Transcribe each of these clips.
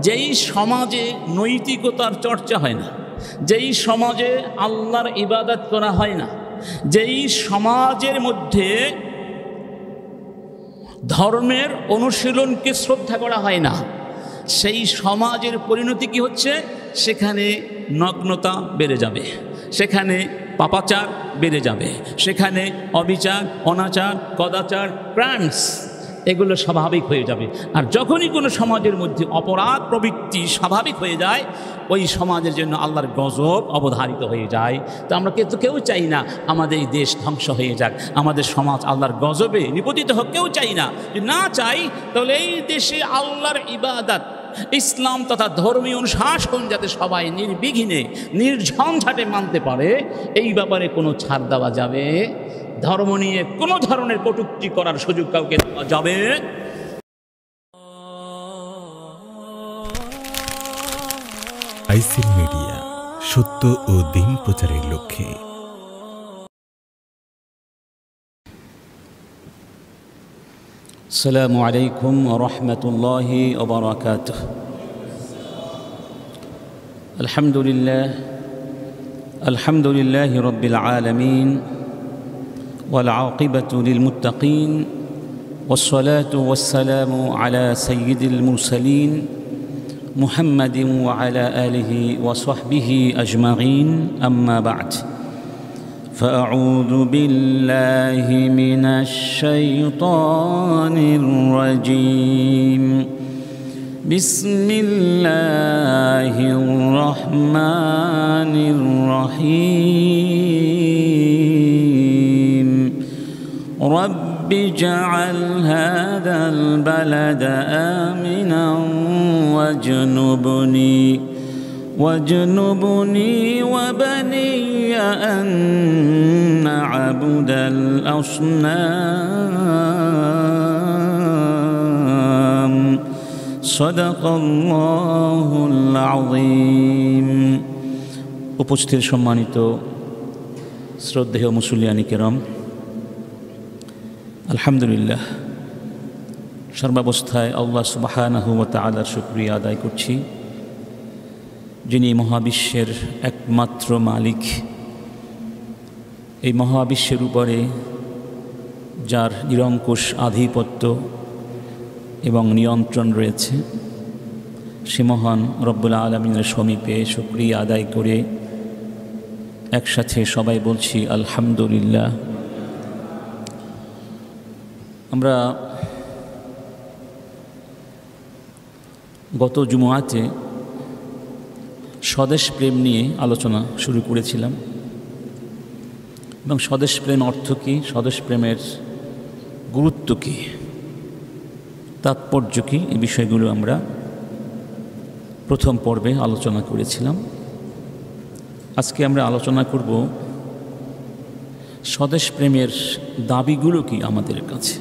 যেই সমাজে নৈতিকতার চর্চা হয় না, যেই সমাজে আল্লাহর ইবাদত করা হয় না, যেই সমাজের মধ্যে ধর্মের অনুশীলনকে শ্রদ্ধা করা হয় না, সেই সমাজের পরিণতি কি হচ্ছে? সেখানে নগ্নতা বেড়ে যাবে, সেখানে পাপাচার বেড়ে যাবে, সেখানে অবিচার, অনাচার, কদাচার, ক্রাইমস এগুলো স্বাভাবিক হয়ে যাবে। আর যখনই কোনো সমাজের মধ্যে অপরাধ প্রবৃত্তি স্বাভাবিক হয়ে যায়, ওই সমাজের জন্য আল্লাহর গজব অবধারিত হয়ে যায়। তো আমরা কিন্তু কেউ চাই না আমাদের এই দেশ ধ্বংস হয়ে যাক, আমাদের সমাজ আল্লাহর গজবে নিপতিত হোক, কেউ চাই না। যদি না চাই তাহলে এই দেশে আল্লাহর ইবাদত, ইসলাম তথা ধর্মীয় অনুশাসন যাতে সবাই নির্বিঘ্নে নির্ঝঞ্ঝাটে মানতে পারে, এই ব্যাপারে কোনো ছাড় দেওয়া যাবে। ধর্ম নিয়ে কোনো ধরনের কটূক্তি করার সুযোগ কাউকে দেওয়া যাবে। আইসিল মিডিয়া, সত্য ও দিন প্রচারের লক্ষ্যে। আসসালামু আলাইকুম ওয়া রাহমাতুল্লাহি ওয়া বারাকাতুহু। আলহামদুলিল্লাহি রাব্বিল আলামিন ওয়াল আকিবাতু লিল মুত্তাকিন ওয়াসসালাতু ওয়াসসালামু আলা সাইয়্যিদিল মুরসালিন মুহাম্মাদিন ওয়া আলা আলিহি ওয়া সাহবিহি আজমাইন, আম্মা বা'দ। فأعوذ بالله من الشيطان الرجيم. بسم الله الرحمن الرحيم. رب اجعل هذا البلد آمنا واجنبني وبني أن نعبد الأصنام. صدق الله العظيم. উপস্থিত সম্মানিত শ্রদ্ধেয় মুসলিয়ানি কেরাম, আলহামদুলিল্লাহ, সর্বাবস্থায় আল্লাহ সুবহানাহু ওয়া তাআলার শুকরিয়া আদায় করছি, যিনি মহাবিশ্বের একমাত্র মালিক। এই মহাবিশ্বের উপরে যার নিরঙ্কুশ আধিপত্য এবং নিয়ন্ত্রণ রয়েছে, সে মহান রব্বুল আলামিনের সমীপে শুকরিয়া আদায় করে একসাথে সবাই বলছি আলহামদুলিল্লাহ। আমরা গত জুমআতে স্বদেশ প্রেম নিয়ে আলোচনা শুরু করেছিলাম এবং স্বদেশ প্রেম অর্থ কী, স্বদেশ প্রেমের গুরুত্ব কী, তাৎপর্য কী, এই বিষয়গুলো আমরা প্রথম পর্বে আলোচনা করেছিলাম। আজকে আমরা আলোচনা করব স্বদেশ প্রেমের দাবিগুলো কি আমাদের কাছে,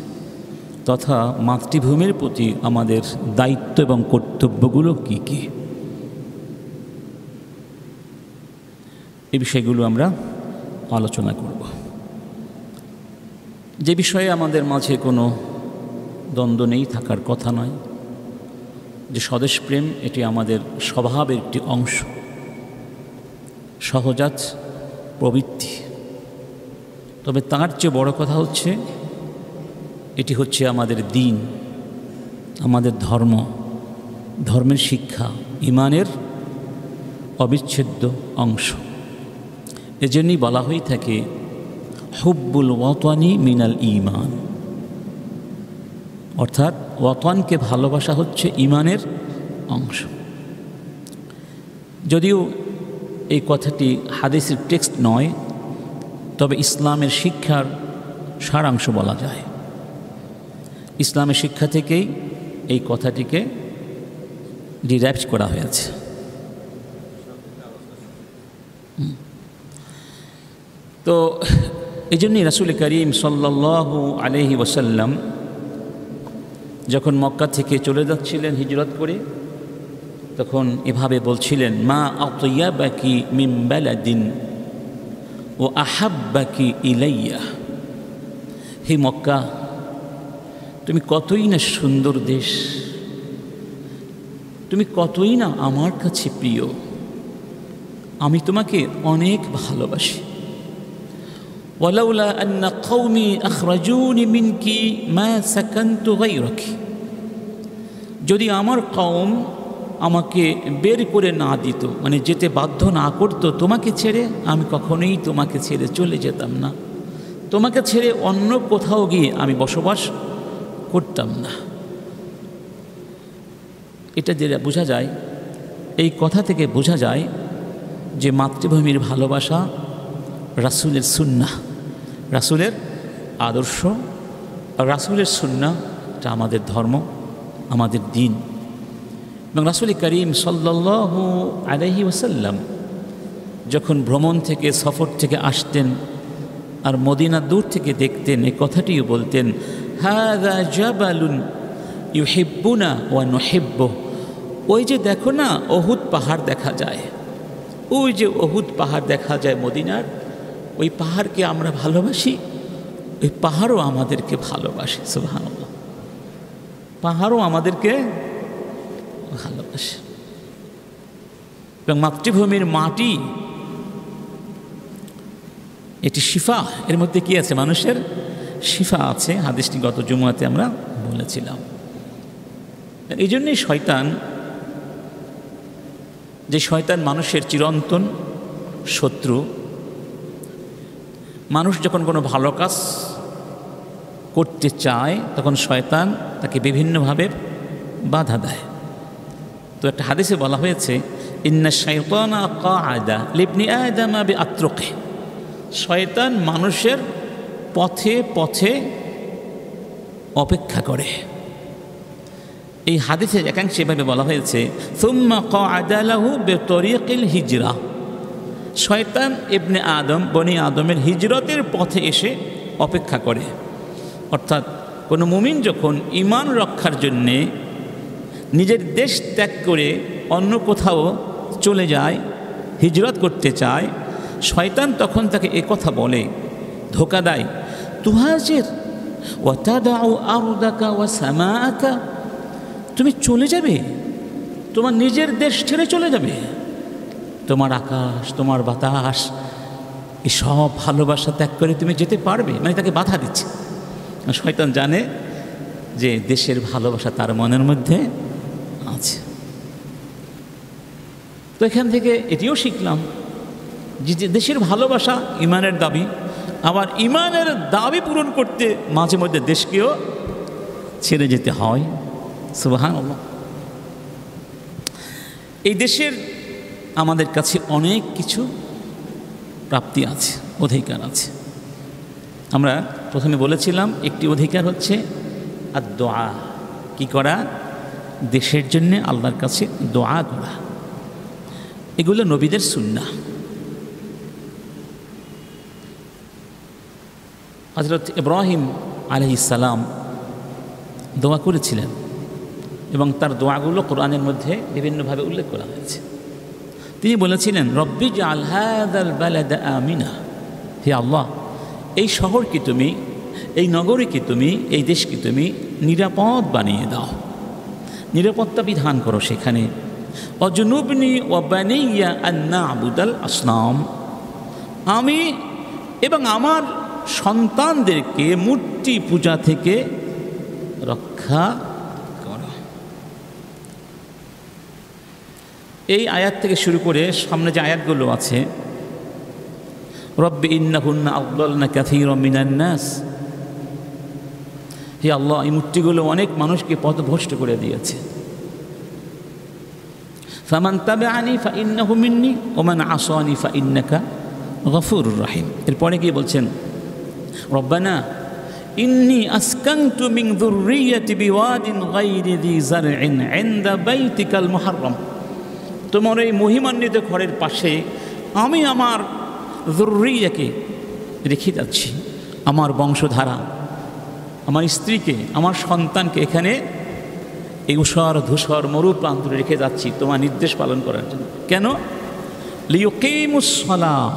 তথা মাতৃভূমির প্রতি আমাদের দায়িত্ব এবং কর্তব্যগুলো কি কি, এই বিষয়গুলো আমরা আলোচনা করব। যে বিষয়ে আমাদের মাঝে কোনো দ্বন্দ্ব নেই, থাকার কথা নয়, যে স্বদেশ প্রেম এটি আমাদের স্বভাবের একটি অংশ, সহজাত প্রবৃত্তি। তবে তার চেয়ে বড় কথা হচ্ছে এটি হচ্ছে আমাদের দ্বীন, আমাদের ধর্ম, ধর্মের শিক্ষা, ঈমানের অবিচ্ছেদ্য অংশ। এজন্যই বলা হয়ে থাকে হুব্বুল ওয়াতানি মিনাল ঈমান, অর্থাৎ ওয়াতানকে ভালোবাসা হচ্ছে ঈমানের অংশ। যদিও এই কথাটি হাদিসের টেক্সট নয়, তবে ইসলামের শিক্ষার সারাংশ বলা যায়। ইসলামের শিক্ষা থেকেই এই কথাটিকে ডিরাইভ করা হয়েছে। তো এই জন্যই রাসূল করিম সাল্লাল্লাহু আলাইহি ওয়াসাল্লাম যখন মক্কা থেকে চলে যাচ্ছিলেন হিজরত করে, তখন এভাবে বলছিলেন, মা আতইয়াবাকি মিন বালাদিন ও আহাব্বাকি ইলাইয়া। হে মক্কা, তুমি কতই না সুন্দর দেশ, তুমি কতই না আমার কাছে প্রিয়, আমি তোমাকে অনেক ভালোবাসি। ওয়ালাউলা আন্না কওমি আখরাজুনি মিনকি মা সাকানতু গায়রাকি, যদি আমার কওম আমাকে বের করে না দিত, মানে যেতে বাধ্য না করতো তোমাকে ছেড়ে, আমি কখনোই তোমাকে ছেড়ে চলে যেতাম না, তোমাকে ছেড়ে অন্য কোথাও গিয়ে আমি বসবাস করতাম না। এটা যেটা বোঝা যায়, এই কথা থেকে বোঝা যায় যে মাতৃভূমির ভালোবাসা রাসূলের সুন্নাহ, রাসূলের আদর্শ, রাসূলের সুন্নাহ, এটা আমাদের ধর্ম, আমাদের দিন। এবং রাসূল করিম সাল্লাল্লাহু আলাইহি ওয়াসাল্লাম যখন ভ্রমণ থেকে, সফর থেকে আসতেন আর মদিনা দূর থেকে দেখতেন, এই কথাটিও বলতেন, হাযা জাবালুন ইউহিব্বুনা ওয়া নুহিব্বুহু। ওই যে দেখো না উহুদ পাহাড় দেখা যায়, ওই যে উহুদ পাহাড় দেখা যায় মদিনার, ওই পাহাড়কে আমরা ভালোবাসি, ওই পাহাড়ও আমাদেরকে ভালোবাসে। সুবহানাল্লাহ, পাহাড়ও আমাদেরকে ভালোবাসে। এবং মাতৃভূমির মাটি এটি শিফা, এর মধ্যে কি আছে? মানুষের শিফা আছে। হাদিসটি গত জুমআতে আমরা বলেছিলাম। এই জন্যই শয়তান, যে শয়তান মানুষের চিরন্তন শত্রু, মানুষ যখন কোনো ভালো কাজ করতে চায় তখন শয়তান তাকে বিভিন্নভাবে বাধা দেয়। তো একটা হাদিসে বলা হয়েছে, ইন্না শাইতানা কাআদা লিবনি আদম বিআত্রুকি, শয়তান মানুষের পথে পথে অপেক্ষা করে। এই হাদিসের একাংশে এভাবে বলা হয়েছে, সুম্মা কাআদা লাহু বিতরিকিল হিজরা, শয়তান ইবনে আদম, বনি আদমের হিজরতের পথে এসে অপেক্ষা করে। অর্থাৎ কোনো মুমিন যখন ঈমান রক্ষার জন্যে নিজের দেশ ত্যাগ করে অন্য কোথাও চলে যায়, হিজরত করতে চায়, শয়তান তখন তাকে কথা বলে, ধোকা দেয়, তুহাজির ওয়া তাদাউ আরদাকা ওয়া সামাআকা, তুমি চলে যাবে, তোমার নিজের দেশ ছেড়ে চলে যাবে, তোমার আকাশ, তোমার বাতাস, এই সব ভালোবাসা ত্যাগ করে তুমি যেতে পারবে, মানে তাকে বাধা দিচ্ছে। শয়তান জানে যে দেশের ভালোবাসা তার মনের মধ্যে আছে। তো এখান থেকে এটিও শিখলাম যে দেশের ভালোবাসা ঈমানের দাবি, আবার ঈমানের দাবি পূরণ করতে মাঝে মধ্যে দেশকেও ছেড়ে যেতে হয়। সুবহানাল্লাহ। এই দেশের আমাদের কাছে অনেক কিছু প্রাপ্তি আছে, অধিকার আছে। আমরা প্রথমে বলেছিলাম একটি অধিকার হচ্ছে আর দোয়া, কি করা? দেশের জন্য আল্লাহর কাছে দোয়া করা। এগুলো নবীদের সুন্নাহ। হযরত ইব্রাহিম আলাইহিস সালাম দোয়া করেছিলেন এবং তার দোয়াগুলো কোরআনের মধ্যে বিভিন্নভাবে উল্লেখ করা হয়েছে। তিনি বলেছিলেন, রব্বি জাআল হাযাল বালাদা আমিনা, হে আল্লাহ, এই শহরকে তুমি, এই নগরীকে তুমি, এই দেশকে তুমি নিরাপদ বানিয়ে দাও, নিরাপত্তা বিধান করো সেখানে। অজনুবনি ওয়া বানিয়া আন না'বুদাল আসনাম, আমি এবং আমার সন্তানদেরকে মূর্তি পূজা থেকে রক্ষা করো। এই আয়াত থেকে শুরু করে সামনে যে আয়াতগুলো আছে, রব্বি ইন্নাহুন্না আযলালনা কাসীরাম মিনান নাস, হে আল্লাহ, এই মূর্তিগুলো অনেক মানুষকে পথভ্রষ্ট করে দিয়েছে। ফামান তাবিআনি ফাইন্নাহু মিন্নি ওয়া মান আসানি ফাইন্নাকা গফুরুর রহিম। এরপরে কি বলছেন? রব্বানা ইন্নী আসকানতু মিন যুররিয়্যাতি বিওয়াদিন গায়রি যী যারইন ইনদা বাইতিকাল মুহাররম, তোমার এই মহিমান্বিত ঘরের পাশে আমি আমার যুররিয়াকে রেখে যাচ্ছি, আমার বংশধারা, আমার স্ত্রীকে, আমার সন্তানকে এখানে এই উষর ধূসর মরু প্রান্তরে রেখে যাচ্ছি তোমার নির্দেশ পালন করার জন্য। কেন? লিয়ুকিমুস সালাহ,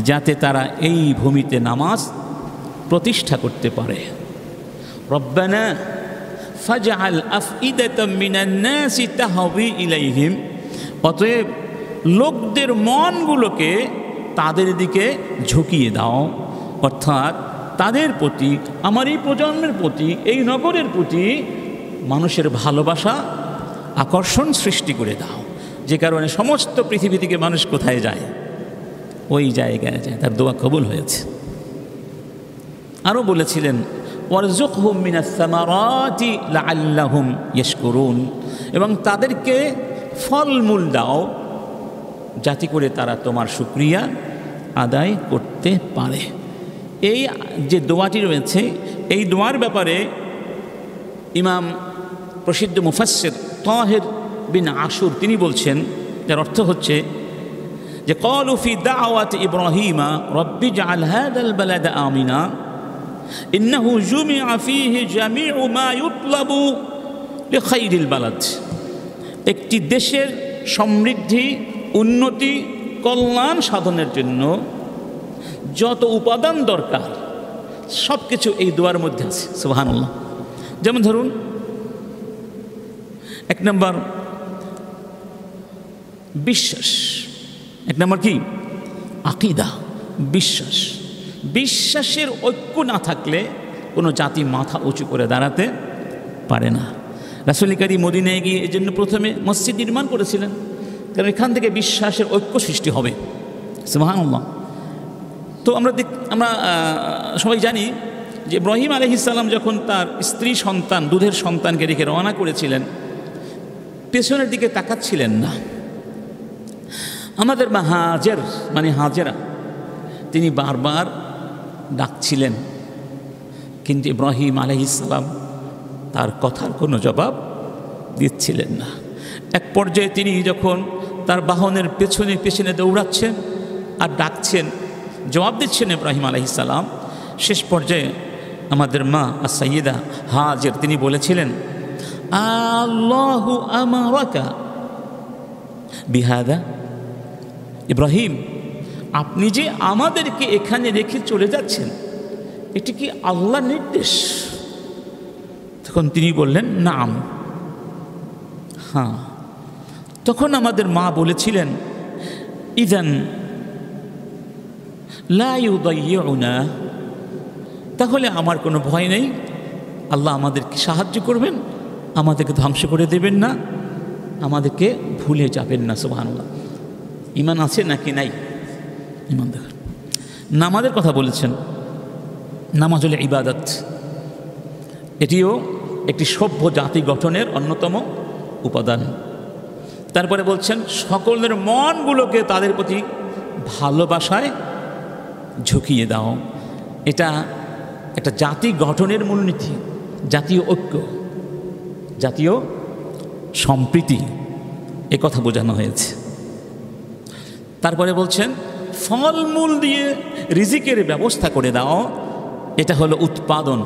যাতে তারা এই ভূমিতে নামাজ প্রতিষ্ঠা করতে পারে। রব্বানা ফাজআল আফইদাতাম মিনান নাসি তাহওয়ি ইলাইহিম, অতএব লোকদের মনগুলোকে তাদের দিকে ঝুঁকিয়ে দাও, অর্থাৎ তাদের প্রতি, আমার এই প্রজন্মের প্রতি, এই নগরের প্রতি মানুষের ভালোবাসা, আকর্ষণ সৃষ্টি করে দাও, যে কারণে সমস্ত পৃথিবী থেকে মানুষ কোথায় যায়? ওই জায়গায় যায়। তার দোয়া কবুল হয়েছে। আরও বলেছিলেন ওয়ারযুকহুম মিনাস সামারাতি লাআল্লাহুম ইয়াশকুরুন, এবং তাদেরকে ফলমূল দাও যাতে করে তারা তোমার শুকরিয়া আদায় করতে পারে। এই যে দোয়াটি রয়েছে, এই দোয়ার ব্যাপারে ইমাম প্রসিদ্ধ মুফাসসির তাহের বিন আশুর তিনি বলছেন, যার অর্থ হচ্ছে যে ক্বালু ফি দাওয়াত ইব্রাহিমা রব্বি জাআল হাযাল বালাদা আমিনা ইন্নাহু জুমিআ ফীহি জামিউ মা ইউতলাবু লিখাইরিল বালাদ। একটি দেশের সমৃদ্ধি, উন্নতি, কল্যাণ সাধনের জন্য যত উপাদান দরকার সব কিছু এই দোয়ার মধ্যে আছে। সুবহানাল্লাহ। যেমন ধরুন, এক নম্বর বিশ্বাস, এক নম্বর কি? আকীদা, বিশ্বাস। বিশ্বাসের ঐক্য না থাকলে কোনো জাতি মাথা উঁচু করে দাঁড়াতে পারে না। রাসূল করিম মদিনায় গিয়ে এই জন্য প্রথমে মসজিদ নির্মাণ করেছিলেন, কারণ এখান থেকে বিশ্বাসের ঐক্য সৃষ্টি হবে। সুবহানাল্লাহ। তো আমরা সবাই জানি যে ইব্রাহিম আলাইহিস সালাম যখন তার স্ত্রী সন্তান, দুধের সন্তানকে রেখে রওনা করেছিলেন, পেছনের দিকে তাকাচ্ছিলেন না। আমাদের মা হাজের মানে হাজেরা, তিনি বারবার ডাকছিলেন, কিন্তু ইব্রাহিম আলাইহিস সালাম তার কথার কোনো জবাব দিচ্ছিলেন না। এক পর্যায়ে তিনি যখন তার বাহনের পেছনে পেছনে দৌড়াচ্ছেন আর ডাকছেন, জবাব দিচ্ছেন ইব্রাহিম আলাইহিস সালাম, শেষ পর্যায়ে আমাদের মা as-সাইয়্যিদা হাজের তিনি বলেছিলেন, আল্লাহু আমারাকা বিহাদা, ইব্রাহিম আপনি যে আমাদেরকে এখানে রেখে চলে যাচ্ছেন, এটি কি আল্লাহর নির্দেশ? তখন তিনি বললেন নাম, হ্যাঁ। তখন আমাদের মা বলেছিলেন, ইযান লা ইউদাইয়ুনা, তাহলে আমার কোনো ভয় নেই, আল্লাহ আমাদেরকে সাহায্য করবেন, আমাদেরকে ধ্বংস করে দেবেন না, আমাদেরকে ভুলে যাবেন না। সুবহানাল্লাহ। ঈমান আছে নাকি নাই? ঈমান দেখুন। নামাজের কথা বলেছেন, নামাজ হলো ইবাদত, এটিও একটি সভ্য জাতি গঠনের অন্যতম উপাদান। তারপরে বলছেন সকলের মনগুলোকে তাদের প্রতি ভালোবাসায় ঝুঁকিয়ে দাও। এটা একটা জাতি গঠনের মূলনীতি, জাতীয় ঐক্য, জাতীয় সম্প্রীতি, এ কথা বোঝানো হয়েছে। তারপরে বলছেন ফলমূল দিয়ে রিজিকের ব্যবস্থা করে দাও, এটা হলো উৎপাদন।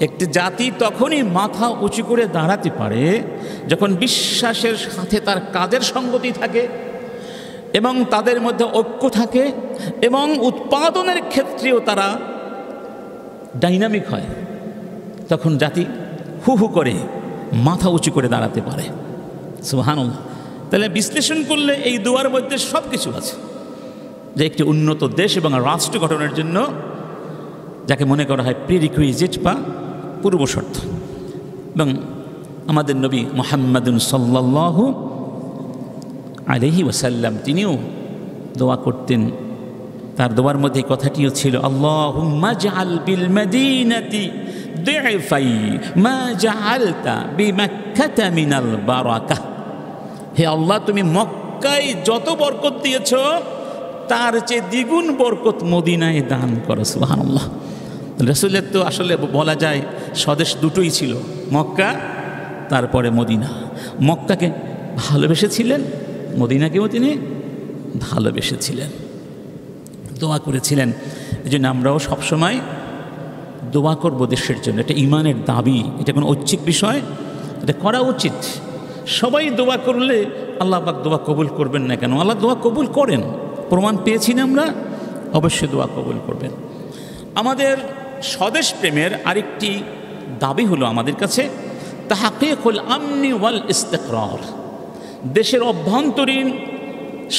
একটি জাতি তখনই মাথা উঁচু করে দাঁড়াতে পারে যখন বিশ্বাসের সাথে তার কাজের সঙ্গতি থাকে এবং তাদের মধ্যে ঐক্য থাকে এবং উৎপাদনের ক্ষেত্রেও তারা ডাইনামিক হয়। তখন জাতি হু হু করে মাথা উঁচু করে দাঁড়াতে পারে। সুবহানাল্লাহ। তাহলে বিশ্লেষণ করলে এই দুয়ার মধ্যে সব কিছু আছে, যে একটি উন্নত দেশ এবং রাষ্ট্র গঠনের জন্য যাকে মনে করা হয় প্রিরিকুইজিট বা পূর্ব শর্ত। এবং আমাদের নবী মুহাম্মাদুন সাল্লাল্লাহু আলাইহি ওয়াসাল্লাম তিনিও দোয়া করতেন। তার দোয়ার মধ্যে কথাটিও ছিল, আল্লাহুম্মা জাআল বিল মাদিনাতি দি'ফাই মা জাআলতা বিমাক্কাতা মিনাল বারাকাহ। হে আল্লাহ, তুমি মক্কায় যত বরকত দিয়েছ তার চেয়ে দ্বিগুণ বরকত মদিনায় দান করো। সুবহানাল্লাহ। রাসূলের তো আসলে বলা যায় স্বদেশ দুটোই ছিল, মক্কা তারপরে মদিনা। মক্কাকে ভালোবেসেছিলেন, মদিনাকেও তিনি ভালোবেসেছিলেন, দোয়া করেছিলেন। এই জন্য আমরাও সবসময় দোয়া করবো দেশের জন্য। এটা ঈমানের দাবি, এটা কোনো ঐচ্ছিক বিষয়, এটা করা উচিত। সবাই দোয়া করলে আল্লাহ পাক দোয়া কবুল করবেন না কেন? আল্লাহ দোয়া কবুল করেন, প্রমাণ পেয়েছি না আমরা, অবশ্যই দোয়া কবুল করবেন। আমাদের স্বদেশ প্রেমের আরেকটি দাবি হলো আমাদের কাছে তাহকিকুল আমনি ওয়াল ইস্তিকরার, দেশের অভ্যন্তরীণ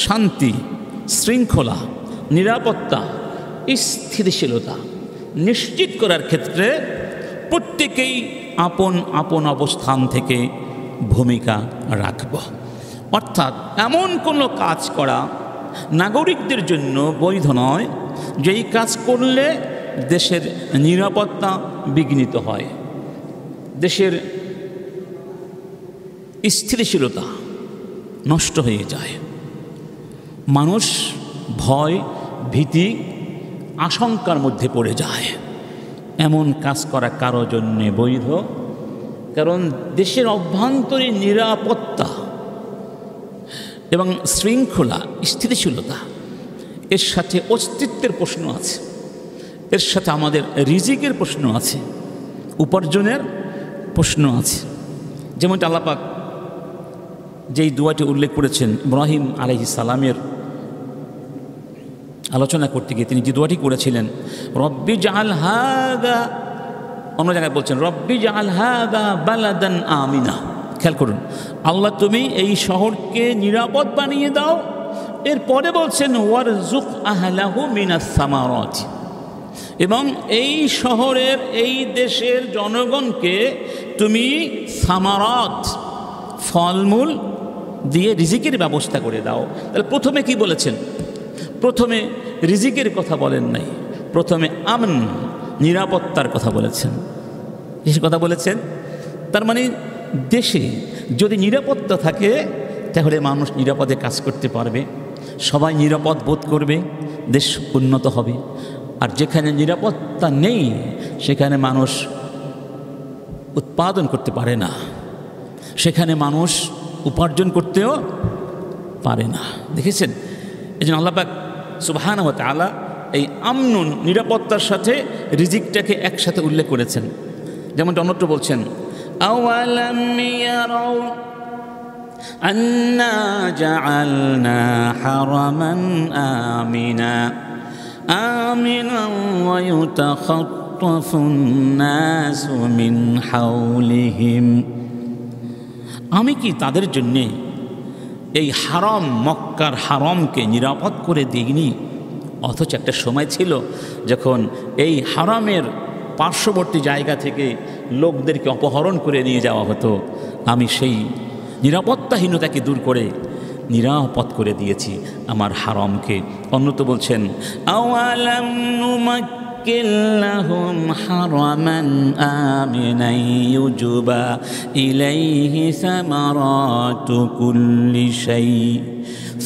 শান্তি, শৃঙ্খলা, নিরাপত্তা, স্থিতিশীলতা নিশ্চিত করার ক্ষেত্রে প্রত্যেকেই আপন আপন অবস্থান থেকে ভূমিকা রাখব। অর্থাৎ এমন কোনো কাজ করা নাগরিকদের জন্য বৈধ নয় যেই কাজ করলে দেশের নিরাপত্তা বিঘ্নিত হয়, দেশের স্থিতিশীলতা নষ্ট হয়ে যায়, মানুষ ভয়, ভীতি, আশঙ্কার মধ্যে পড়ে যায়। এমন কাজ করা কারো জন্যে বৈধ, কারণ দেশের অভ্যন্তরীণ নিরাপত্তা এবং শৃঙ্খলা, স্থিতিশীলতা, এর সাথে অস্তিত্বের প্রশ্ন আছে, এর সাথে আমাদের রিজিকের প্রশ্ন আছে, উপার্জনের প্রশ্ন আছে। যেমনটা আল্লাহ পাক যেই দোয়াটি উল্লেখ করেছেন ইব্রাহিম আলাইহিস সালামের আলোচনা করতে গিয়ে তিনি যে দোয়াটি করেছিলেন, রব্বি জাআল হাযা, অন্য জায়গায় বলছেন রব্বি জাআল হাযা বালাদান আমিনা। খেয়াল করুন, আল্লাহ তুমি এই শহরকে নিরাপদ বানিয়ে দাও। এরপরে বলছেন ওয়ারযুক আহলাহু মিনাস সামারাত, এবং এই শহরের, এই দেশের জনগণকে তুমি সামারাত, ফলমূল দিয়ে রিজিকের ব্যবস্থা করে দাও। তাহলে প্রথমে কি বলেছেন? প্রথমে রিজিকের কথা বলেন নাই, প্রথমে আমন, নিরাপত্তার কথা বলেছেন। কিসের কথা বলেছেন? তার মানে দেশে যদি নিরাপত্তা থাকে তাহলে মানুষ নিরাপদে কাজ করতে পারবে, সবাই নিরাপদ বোধ করবে, দেশ উন্নত হবে। আর যেখানে নিরাপত্তা নেই সেখানে মানুষ উৎপাদন করতে পারে না, সেখানে মানুষ উপার্জন করতেও পারে না। দেখেছেন? এই জন্য আল্লাহ পাক সুবহানাহু ওয়া তাআলা এই আমনুন, নিরাপত্তার সাথে রিজিকটাকে একসাথে উল্লেখ করেছেন। যেমনটা অন্যত্র বলছেন, আওয়ালাম ইয়ারাউ আন্না জাআলনা হারামান আমিনা আমিনান ওয়া ইউতাখাত্তাফুন নাসু মিন হাওলিহিম। আমি কি তাদের জন্যে এই হারাম, মক্কার হারামকে নিরাপদ করে দিইনি? অথচ একটা সময় ছিল যখন এই হারামের পার্শ্ববর্তী জায়গা থেকে লোকদেরকে অপহরণ করে নিয়ে যাওয়া হতো। আমি সেই নিরাপত্তাহীনতাকে দূর করে নিরাপদ করে দিয়েছি আমার হারামকে। অন্যত বলছেন, আওয়ালাম নুমাক্কিন লাহুম হারামান আমিনান ইউজবা ইলাইহি সামারাতু কুল্লি শাই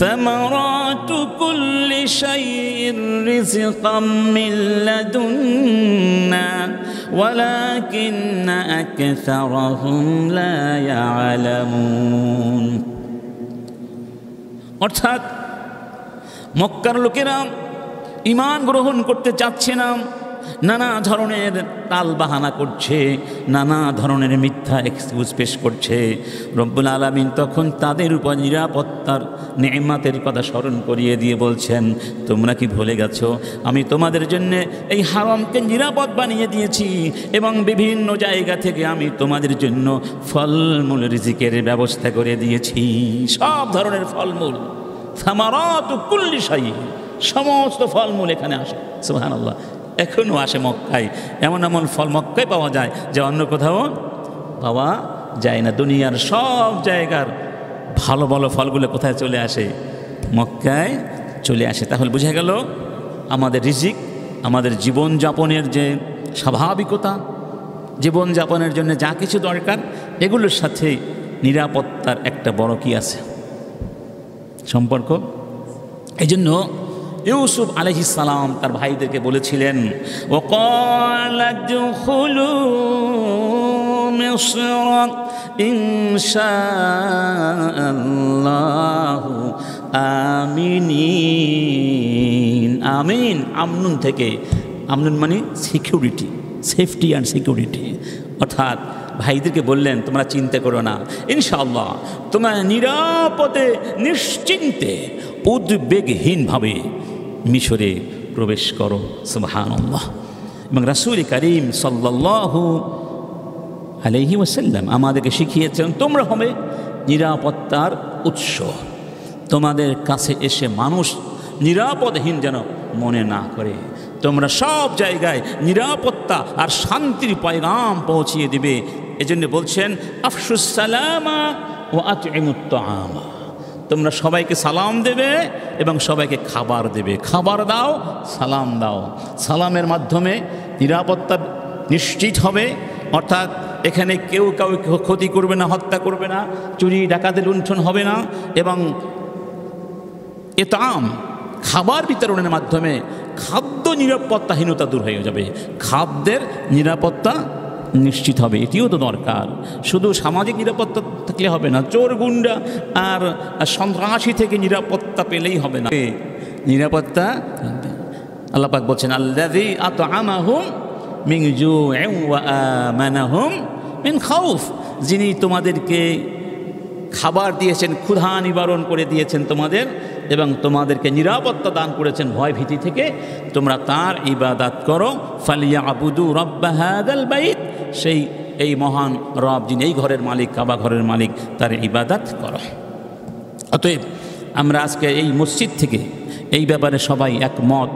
সামারাতু কুল্লি শাইইন রিজকাম মিন লাদুন্না ওয়ালাকিন্না আকসারাহুম লা ইয়ালামুন। অর্থাৎ মক্কার লোকেরা ঈমান গ্রহণ করতে চাচ্ছে না, নানা ধরনের তাল বাহানা করছে, নানা ধরনের মিথ্যা এক্সকিউজ পেশ করছে। রব্বুল আলামিন তখন তাদের উপর নিরাপত্তার নেয়ামতের কথা স্মরণ করিয়ে দিয়ে বলছেন, তোমরা কি ভুলে গেছো আমি তোমাদের জন্য এই হারামকে নিরাপদ বানিয়ে দিয়েছি এবং বিভিন্ন জায়গা থেকে আমি তোমাদের জন্য ফলমূল রিজিকের ব্যবস্থা করে দিয়েছি। সব ধরনের ফলমূল, সামারাতু কুল্লি শাই, সমস্ত ফলমূল এখানে আসে। সুবহানাল্লাহ, এখনও আসে মক্কায়। এমন এমন ফল মক্কায় পাওয়া যায় যা অন্য কোথাও পাওয়া যায় না। দুনিয়ার সব জায়গার ভালো ভালো ফলগুলো কোথায় চলে আসে? মক্কায় চলে আসে। তাহলে বোঝা গেল আমাদের রিজিক, আমাদের জীবনযাপনের যে স্বাভাবিকতা, জীবনযাপনের জন্য যা কিছু দরকার, এগুলোর সাথে নিরাপত্তার একটা বড় কি আছে? সম্পর্ক। এই জন্য ইউসুফ আলাইহিস সালাম তার ভাইদেরকে বলেছিলেন, ওয়াকালা দুখুলু মিসর ইনশাআল্লাহু আমিনিন। আমিন, আমনুন থেকে, আমনুন মানে সিকিউরিটি, সেফটি অ্যান্ড সিকিউরিটি। অর্থাৎ ভাইদেরকে বললেন, তোমরা চিন্তা করো না, ইনশাআল্লাহ তোমরা নিরাপদে নিশ্চিন্তে উদ্বেগহীনভাবে মিশরে প্রবেশ করো। সুবহানাল্লাহ। এবং রাসূল করিম সাল্লাল্লাহু আলাইহি ওয়াসাল্লাম আমাদেরকে শিখিয়েছেন তোমরা হবে নিরাপত্তার উৎস। তোমাদের কাছে এসে মানুষ নিরাপদহীন যেন মনে না করে, তোমরা সব জায়গায় নিরাপত্তা আর শান্তির পয়গাম পৌঁছিয়ে দিবে। এজন্য বলছেন আফশুস সালামা ওয়া আতইমুত তাআমা, তোমরা সবাইকে সালাম দেবে এবং সবাইকে খাবার দেবে। খাবার দাও, সালাম দাও। সালামের মাধ্যমে নিরাপত্তা নিশ্চিত হবে, অর্থাৎ এখানে কেউ কাউকে ক্ষতি করবে না, হত্যা করবে না, চুরি ডাকাতি লুণ্ঠন হবে না। এবং ইতআম খাবার বিতরণের মাধ্যমে খাদ্য নিরাপত্তাহীনতা দূর হয়ে যাবে, খাদ্যের নিরাপত্তা নিশ্চিত হবে। এটিও তো দরকার। শুধু সামাজিক নিরাপত্তা থাকলে হবে না, চোর গুন্ডা আর সন্ত্রাসী থেকে নিরাপত্তা পেলেই হবে না, নিরাপত্তা। আল্লাহ পাক বলছেন আল্লাযী আতআমাহুম মিন জু'ইন ওয়া আমানাহুম মিন খাউফ, যিনি তোমাদেরকে খাবার দিয়েছেন, ক্ষুধা নিবারণ করে দিয়েছেন তোমাদের, এবং তোমাদেরকে নিরাপত্তা দান করেছেন ভয় ভীতি থেকে। তোমরা তার ইবাদত করো। ফালিয়াবুদু রাব্বা হাযাল বাইত, এই মহান রব যিনি এই ঘরের মালিক, কাবা ঘরের মালিক, তার ইবাদত করো। অতএব আমরা আজকে এই মসজিদ থেকে এই ব্যাপারে সবাই একমত,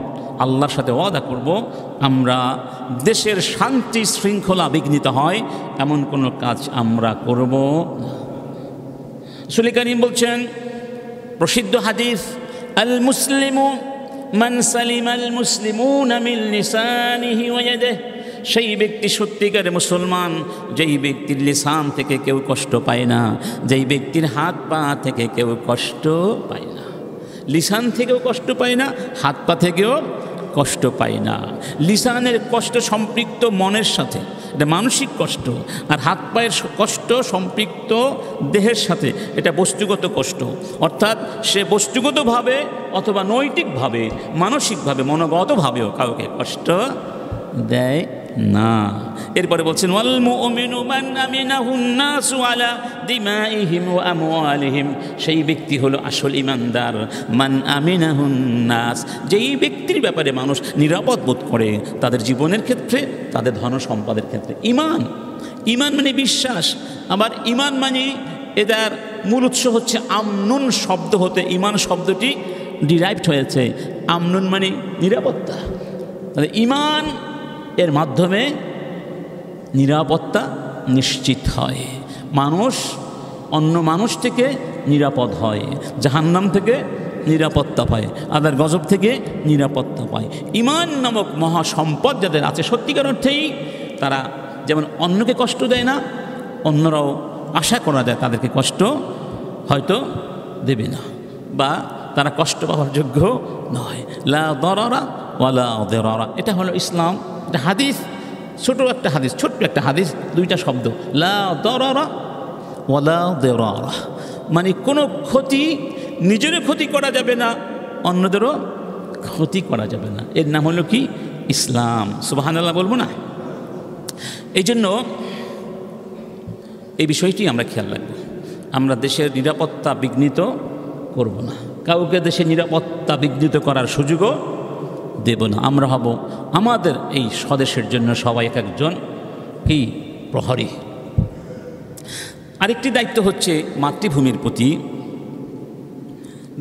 আল্লাহর সাথে ওয়াদা করব আমরা দেশের শান্তি শৃঙ্খলা বিঘ্নিত হয় এমন কোনো কাজ আমরা করব না। রাসূল কারীম বলছেন, প্রসিদ্ধ হাদিস, আল মুসলিমু মান সালিমাল মুসলিমুনা মিন লিসানিহি ওয়া ইয়াদিহি, সেই ব্যক্তি সত্যিকারের মুসলমান যেই ব্যক্তির লিসান থেকে কেউ কষ্ট পায় না, যেই ব্যক্তির হাত পা থেকে কেউ কষ্ট পায় না। লিসান থেকেও কষ্ট পায় না, হাত পা থেকেও কষ্ট পায় না। লিসানের কষ্ট সম্পৃক্ত মনের সাথে, এটা মানসিক কষ্ট, আর হাত পায়ের কষ্ট সম্পৃক্ত দেহের সাথে, এটা বস্তুগত কষ্ট। অর্থাৎ সে বস্তুগতভাবে অথবা নৈতিকভাবে, মানসিকভাবে, মনোগতভাবেও কাউকে কষ্ট দেয় না। এরপরে বলছেন ওয়াল মুমিনু মান আমিনাহুন নাসু আলা দিমাইহিম ওয়া আমওয়ালিহিম, সেই ব্যক্তি হলো আসল ইমানদার। মান আমিনাহুন নাস, যেই ব্যক্তির ব্যাপারে মানুষ নিরাপদ বোধ করে তাদের জীবনের ক্ষেত্রে, তাদের ধন সম্পদের ক্ষেত্রে। ইমান, ইমান মানে বিশ্বাস। আবার ইমান মানে এটার মূল উৎস হচ্ছে আমনুন শব্দ হতে ইমান শব্দটি ডিরাইভড হয়েছে। আমনুন মানে নিরাপত্তা। ইমান এর মাধ্যমে নিরাপত্তা নিশ্চিত হয়, মানুষ অন্য মানুষ থেকে নিরাপদ হয়, জাহান্নাম থেকে নিরাপত্তা পায়, আদার গজব থেকে নিরাপত্তা পায়। ঈমান নামক মহাসম্পদ যাদের আছে সত্যিকার অর্থেই, তারা যেমন অন্যকে কষ্ট দেয় না, অন্যরাও আশা করা যায় তাদেরকে কষ্ট হয়তো দেবে না, বা তারা কষ্ট পাওয়ার যোগ্য নয়। লা দরারা ওয়ালা দিরারা, এটা হলো ইসলাম। এটা হাদিস, ছোট একটা হাদিস, দুইটা শব্দ, লা দরারা ওয়ালা দিরারা, মানে কোনো ক্ষতি, নিজেরও ক্ষতি করা যাবে না, অন্যদেরও ক্ষতি করা যাবে না। এর নাম হলো কি? ইসলাম। সুবহানাল্লাহ বলবো না? এই জন্য এই বিষয়টি আমরা খেয়াল রাখবো। আমরা দেশের নিরাপত্তা বিঘ্নিত করব না, কাউকে দেশের নিরাপত্তা বিঘ্নিত করার সুযোগও দেব না। আমরা হব আমাদের এই স্বদেশের জন্য সবাই এক একজন কি প্রহরী। আরেকটি দায়িত্ব হচ্ছে মাতৃভূমির প্রতি।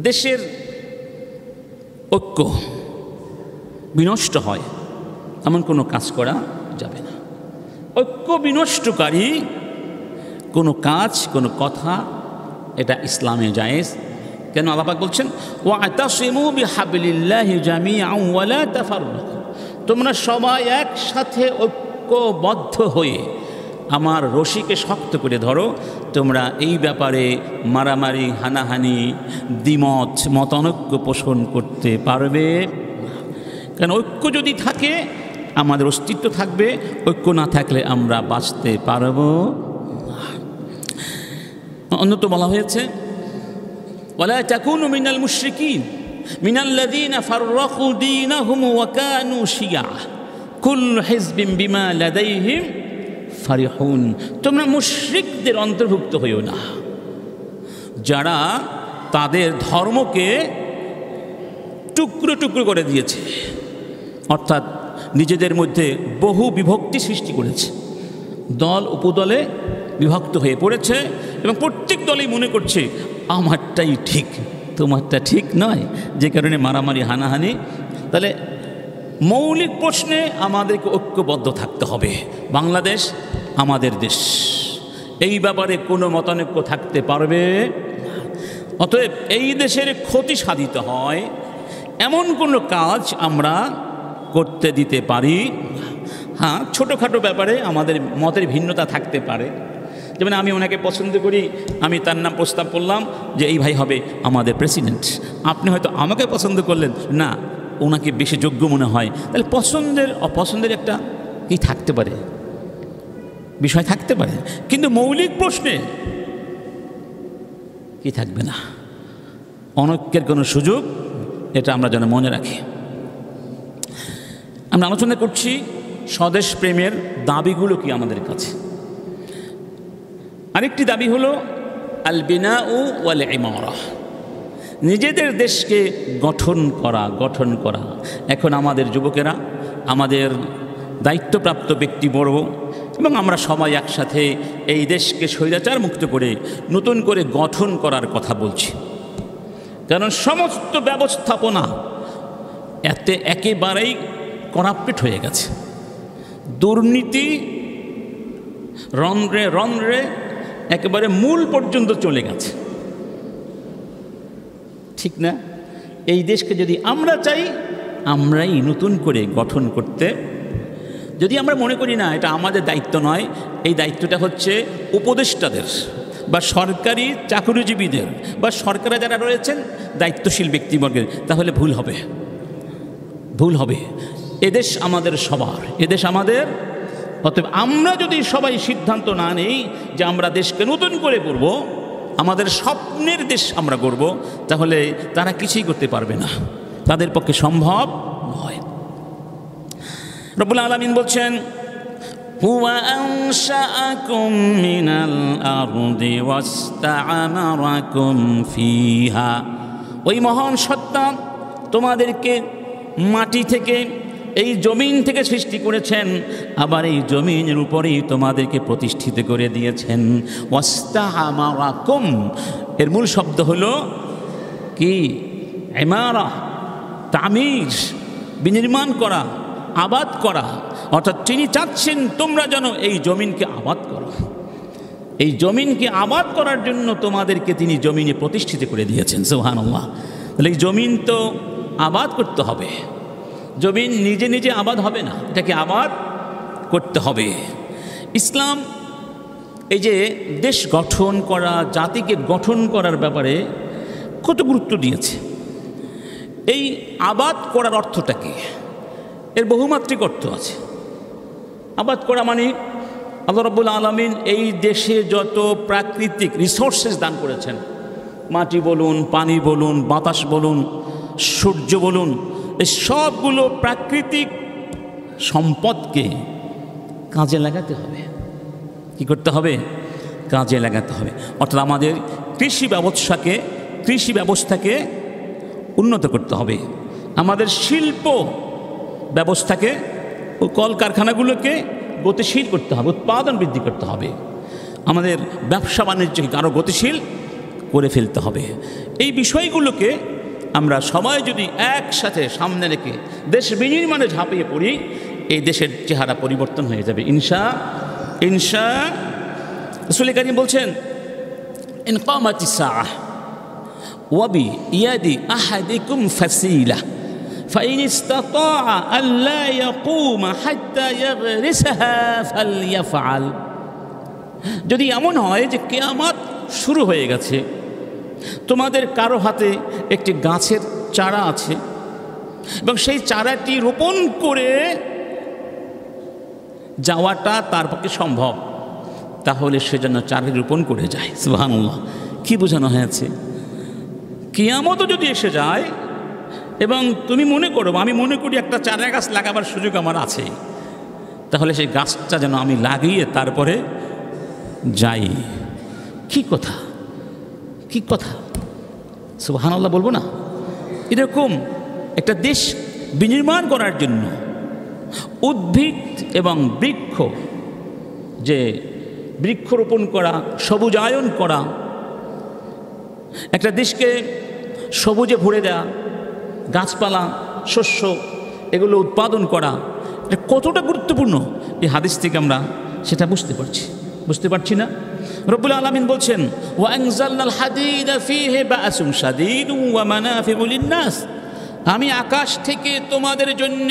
দেশের ঐক্য বিনষ্ট হয় এমন কোনো কাজ করা যাবে না। ঐক্য বিনষ্টকারী কোনো কাজ, কোনো কথা, এটা ইসলামে জায়েজ। কেন? আল্লাহ পাক বলছেন ওয়াতাসিমু বিহাবলিল্লাহি জামিআন ওয়া লা তাফাররাকু, তোমরা সবাই একসাথে ঐক্যবদ্ধ হয়ে আমার রশিকে শক্ত করে ধরো। তোমরা এই ব্যাপারে মারামারি, হানাহানি, দ্বিমত, মতানৈক্য পোষণ করতে পারবে না। কারণ ঐক্য যদি থাকে আমাদের অস্তিত্ব থাকবে, ঐক্য না থাকলে আমরা বাঁচতে পারব না। অন্যত বলা হয়েছে ওয়ালা তাকুনু মিনাল মুশরিকিন মিনাল্লাযীনা ফাররাকু দীনাহুম ওয়া কানু শিয়া কুল্লু হিজবিন বিমা লাদাইহিম ফারিহুন, তোমরা মুশরিকদের অন্তর্ভুক্ত হইও না যারা তাদের ধর্মকে টুকরো টুকরো করে দিয়েছে, অর্থাৎ নিজেদের মধ্যে বহু বিভক্তি সৃষ্টি করেছে। দল উপদলে বিভক্ত হয়ে পড়েছে এবং প্রত্যেক দলই মনে করছে আমারটাই ঠিক, তোমারটা ঠিক নয়, যে কারণে মারামারি হানাহানি। তাহলে মৌলিক প্রশ্নে আমাদেরকে ঐক্যবদ্ধ থাকতে হবে। বাংলাদেশ আমাদের দেশ, এই ব্যাপারে কোনো মতানৈক্য থাকতে পারবে। অতএব এই দেশের ক্ষতি সাধিত হয় এমন কোনো কাজ আমরা করতে দিতে পারি। হ্যাঁ, ছোটোখাটো ব্যাপারে আমাদের মতের ভিন্নতা থাকতে পারে। যেমন আমি ওনাকে পছন্দ করি, আমি তার নাম প্রস্তাব করলাম যে এই ভাই হবে আমাদের প্রেসিডেন্ট। আপনি হয়তো আমাকে পছন্দ করলেন না, ওনাকে বেশি যোগ্য মনে হয়। তাহলে পছন্দের অপছন্দের একটা কি থাকতে পারে, বিষয় থাকতে পারে, কিন্তু মৌলিক প্রশ্নে কি থাকবে না, অনৈক্যের কোনো সুযোগ, এটা আমরা যেন মনে রাখি। আমরা আলোচনা করছি স্বদেশ প্রেমের দাবিগুলো কি আমাদের কাছে। আরেকটি দাবি হলো আল বিনাউ ওয়াল ইমারা, নিজেদের দেশকে গঠন করা। এখন আমাদের যুবকেরা, আমাদের দায়িত্বপ্রাপ্ত ব্যক্তিবর্গ এবং আমরা সবাই একসাথে এই দেশকে স্বৈরাচার মুক্ত করে নতুন করে গঠন করার কথা বলছি। কারণ সমস্ত ব্যবস্থাপনা এতে একেবারেই করাপ্টেড হয়ে গেছে, দুর্নীতি রন্ধ্রে রন্ধ্রে একেবারে মূল পর্যন্ত চলে গেছে, ঠিক না? এই দেশকে যদি আমরা চাই, আমরাই নতুন করে গঠন করতে, যদি আমরা মনে করি না এটা আমাদের দায়িত্ব নয়, এই দায়িত্বটা হচ্ছে উপদেষ্টাদের বা সরকারি চাকরিজীবীদের বা সরকারে যারা রয়েছেন দায়িত্বশীল ব্যক্তিবর্গের, তাহলে ভুল হবে। এদেশ আমাদের সবার, এদেশ আমাদের। অতএব আমরা যদি সবাই সিদ্ধান্ত না নেই যে আমরা দেশকে নতুন করে গড়ব, আমাদের স্বপ্নের দেশ আমরা গড়ব, তাহলে তারা কিছুই করতে পারবে না, তাদের পক্ষে সম্ভব নয়। রব্বুল আলামিন বলছেন, হুয়া আনশাআকুম মিনাল আরদি ওয়াস্তা'মারাকুম ফিহা, ওই মহান সত্তা তোমাদেরকে মাটি থেকে, এই জমিন থেকে সৃষ্টি করেছেন, আবার এই জমিনের উপরেই তোমাদেরকে প্রতিষ্ঠিত করে দিয়েছেন। ওয়াস্তা'মারাকুম, এর মূল শব্দ হলো কি? ইমারা, তামির, বিনির্মাণ করা, আবাদ করা। অর্থাৎ তিনি চাচ্ছেন তোমরা যেন এই জমিনকে আবাদ করো। এই জমিনকে আবাদ করার জন্য তোমাদেরকে তিনি জমিনে প্রতিষ্ঠিত করে দিয়েছেন। সুবহানাল্লাহ। তাহলে এই জমিন তো আবাদ করতে হবে, জমিন নিজে নিজে আবাদ হবে না, এটাকে আবাদ করতে হবে। ইসলাম এই যে দেশ গঠন করা, জাতিকে গঠন করার ব্যাপারে কত গুরুত্ব দিয়েছে। এই আবাদ করার অর্থটা কি? এর বহুমাত্রিক অর্থ আছে। আবাদ করা মানে আল্লাহ রাব্বুল আলামিন এই দেশে যত প্রাকৃতিক রিসোর্সেস দান করেছেন, মাটি বলুন, পানি বলুন, বাতাস বলুন, সূর্য বলুন, এই সবগুলো প্রাকৃতিক সম্পদকে কাজে লাগাতে হবে। কি করতে হবে? কাজে লাগাতে হবে। অর্থাৎ আমাদের কৃষি ব্যবস্থাকে উন্নত করতে হবে, আমাদের শিল্প ব্যবস্থাকে ও কলকারখানাগুলোকে গতিশীল করতে হবে, উৎপাদন বৃদ্ধি করতে হবে, আমাদের ব্যবসা বাণিজ্যকে আরও গতিশীল করে ফেলতে হবে। এই বিষয়গুলোকে আমরা সবাই যদি একসাথে সামনে রেখে দেশ বিনির্মাণে ঝাঁপিয়ে পড়ি, এই দেশের চেহারা পরিবর্তন হয়ে যাবে ইনশা। রাসূল কারীম বলছেন, ইন কামাতিস সাআহ ওয়া বি ইয়াদি আহাদিকুম ফাসিলা ফাইন ইসতাতাআ আল্লা ইয়াকুমা হাত্তা ইয়াগরিসাহা ফালইয়াফআল। যদি এমন হয় যে কিয়ামত শুরু হয়ে গেছে, তোমাদের কারো হাতে একটি গাছের চারা আছে এবং সেই চারাটি রোপণ করে যাওয়াটা তার পক্ষে সম্ভব, তাহলে সে যেন চারা রোপণ করে যায়। সুবহানাল্লাহ। কি বোঝানো হয়েছে? কিয়ামতও যদি এসে যায় এবং তুমি মনে করো, আমি মনে করি একটা চারা গাছ লাগাবার সুযোগ আমার আছে, তাহলে সেই গাছটা যেন আমি লাগিয়ে তারপরে যাই। কি কথা, কি কথা! সুবহানাল্লাহ বলবো না? এরকম একটা দেশ বিনির্মাণ করার জন্য উদ্ভিদ এবং বৃক্ষ যে বৃক্ষরোপণ করা, সবুজায়ন করা, একটা দেশকে সবুজে ভরে দেওয়া, গাছপালা, শস্য এগুলো উৎপাদন করা, এটা কতটা গুরুত্বপূর্ণ এই হাদিস থেকে আমরা সেটা বুঝতে পারছি না। রব্বুল আলামিন বলছেন, ওয়া আনজালনাল হাদিদা ফীহি বা'সুন শাদীদুন ওয়া মানাফিউ লিন-নাস, আমি আকাশ থেকে তোমাদের জন্য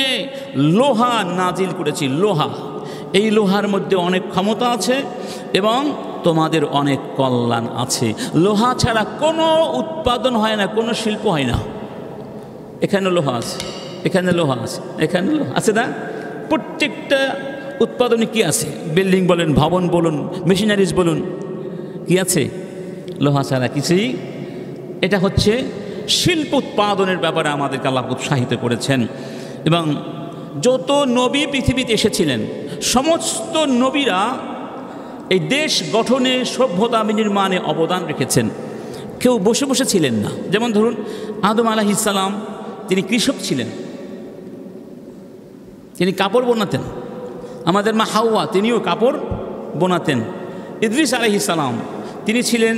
লোহা নাজিল করেছি। লোহা, এই লোহার মধ্যে অনেক ক্ষমতা আছে এবং তোমাদের অনেক কল্যাণ আছে। লোহা ছাড়া কোনো উৎপাদন হয় না, কোনো শিল্প হয় না। এখানে লোহা আছে, এখানে লোহা আছে, এখানে লোহা আছে না? প্রত্যেকটা উৎপাদনে কি আছে? বিল্ডিং বলেন, ভবন বলুন, মেশিনারিজ বলুন, কি আছে? লোহা ছাড়া কিছুই। এটা হচ্ছে শিল্প উৎপাদনের ব্যাপারে আমাদেরকে আল্লাহ উৎসাহিত করেছেন। এবং যত নবী পৃথিবীতে এসেছিলেন, সমস্ত নবীরা এই দেশ গঠনে, সভ্যতা নির্মাণে অবদান রেখেছেন। কেউ বসে বসে ছিলেন না। যেমন ধরুন আদম আলাইহিস সালাম, তিনি কৃষক ছিলেন, তিনি কাপড় বোনাতেন। আমাদের মা হাওয়া, তিনিও কাপড় বোনাতেন। ইদ্রিস আলাইহিস সালাম, তিনি ছিলেন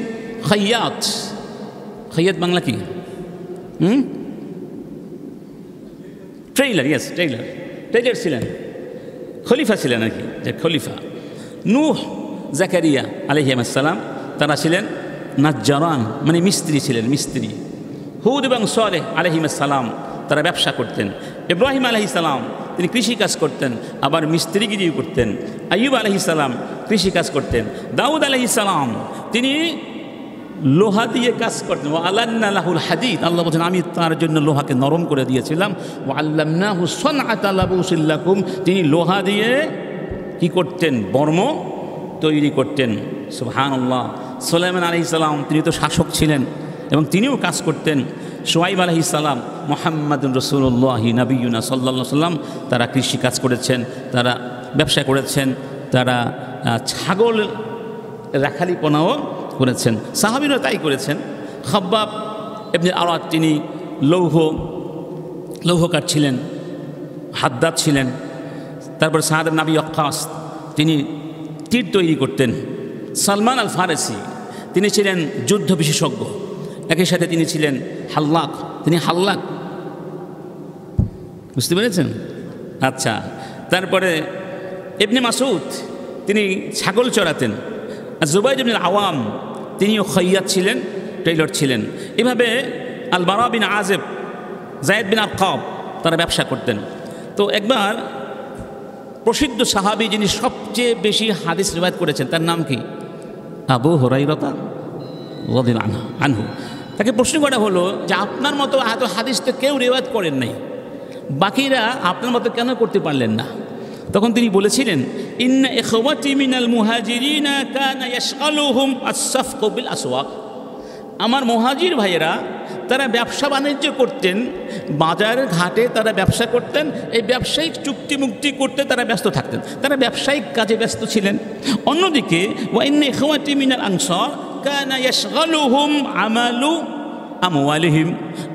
খাইয়াত। খাইয়াত বাংলা কি? ট্রেইলার, ইয়েস, ট্রেইলার ছিলেন, খলিফা ছিলেন আর কি, যে খলিফা। নূহ, জাকারিয়া আলাইহিস সালাম, তারা ছিলেন নাজ্জারান, মানে মিস্ত্রি ছিলেন, মিস্ত্রি। হুদ এবং সালেহ আলাইহিস সালাম, তারা ব্যবসা করতেন। ইব্রাহিম আলাইহিস সালাম, তিনি কৃষিকাজ করতেন, আবার মিস্ত্রিগিরিও করতেন। আইয়ুব আলাইহিস সালাম কৃষিকাজ করতেন। দাউদ আলাইহিস সালাম, তিনি লোহা দিয়ে কাজ করতেন। ওয়া আলান্না লাহুল হাদিদ, আল্লাহ বলছেন আমি তার জন্য লোহাকে নরম করে দিয়েছিলাম। ওয়া আল্লামনাহু সানআতা লাবুসিল লাকুম, তিনি লোহা দিয়ে কি করতেন? বর্ম তৈরি করতেন। সুবহানাল্লাহ। সুলাইমান আলাইহিস সালাম, তিনি তো শাসক ছিলেন এবং তিনিও কাজ করতেন। শুআইব আলাইহিস সালাম, মুহাম্মাদুর রাসূলুল্লাহ নবিয়ুনা সাল্লাল্লাহু আলাইহি সাল্লাম, তারা কৃষিকাজ করেছেন, তারা ব্যবসা করেছেন, তারা ছাগল রাখালিপনাও করেছেন। সাহাবীরা তাই করেছেন। খাব্বাব ইবনে আরাদ, তিনি লৌহকার ছিলেন, হাদ্দাদ ছিলেন। তারপর সাদ ইবনে আবি ওয়াক্কাস, তিনি তীর তৈরি করতেন। সালমান আল ফারসি, তিনি ছিলেন যুদ্ধ বিশেষজ্ঞ। একই সাথে তিনি ছিলেন হাল্লাক, তিনি হাল্লাক, বুঝতে পেরেছেন? আচ্ছা, তারপরে ইবনে মাসউদ, তিনি ছাগল চড়াতেন। আর জুবাইর ইবনে আওয়াম, তিনিও খাইয়াত ছিলেন, টেইলর ছিলেন। এভাবে আল বারা বিন আযিব, যায়েদ বিন আরকাব, তারা ব্যবসা করতেন। তো একবার প্রসিদ্ধ সাহাবী, যিনি সবচেয়ে বেশি হাদিস রিওয়ায়াত করেছেন, তার নাম কি? আবু হুরায়রা রাদিয়াল্লাহু আনহু। তাকে প্রশ্ন করা হলো যে আপনার মতো এত হাদিস তো কেউ রিওয়ায়াত করেন নাই, বাকিরা আপনার মতো কেন করতে পারলেন না? তখন তিনি বলেছিলেন, ইন্না ইখওয়াতি মিনাল মুহাজিরিনা কানা ইয়াশগালুহুম আস-সাফকু বিল আসওয়াক, আমার মুহাজির ভাইয়েরা তারা ব্যবসা বাণিজ্য করতেন, বাজার ঘাটে তারা ব্যবসা করতেন, এই ব্যবসায়িক চুক্তি মুক্তি করতে তারা ব্যস্ত থাকতেন, তারা ব্যবসায়িক কাজে ব্যস্ত ছিলেন। অন্যদিকে ওয়া ইন্না ইখওয়াতি মিনাল আনসার কানা ইয়াশগালুহুম আমালু আমওয়ালিহিম,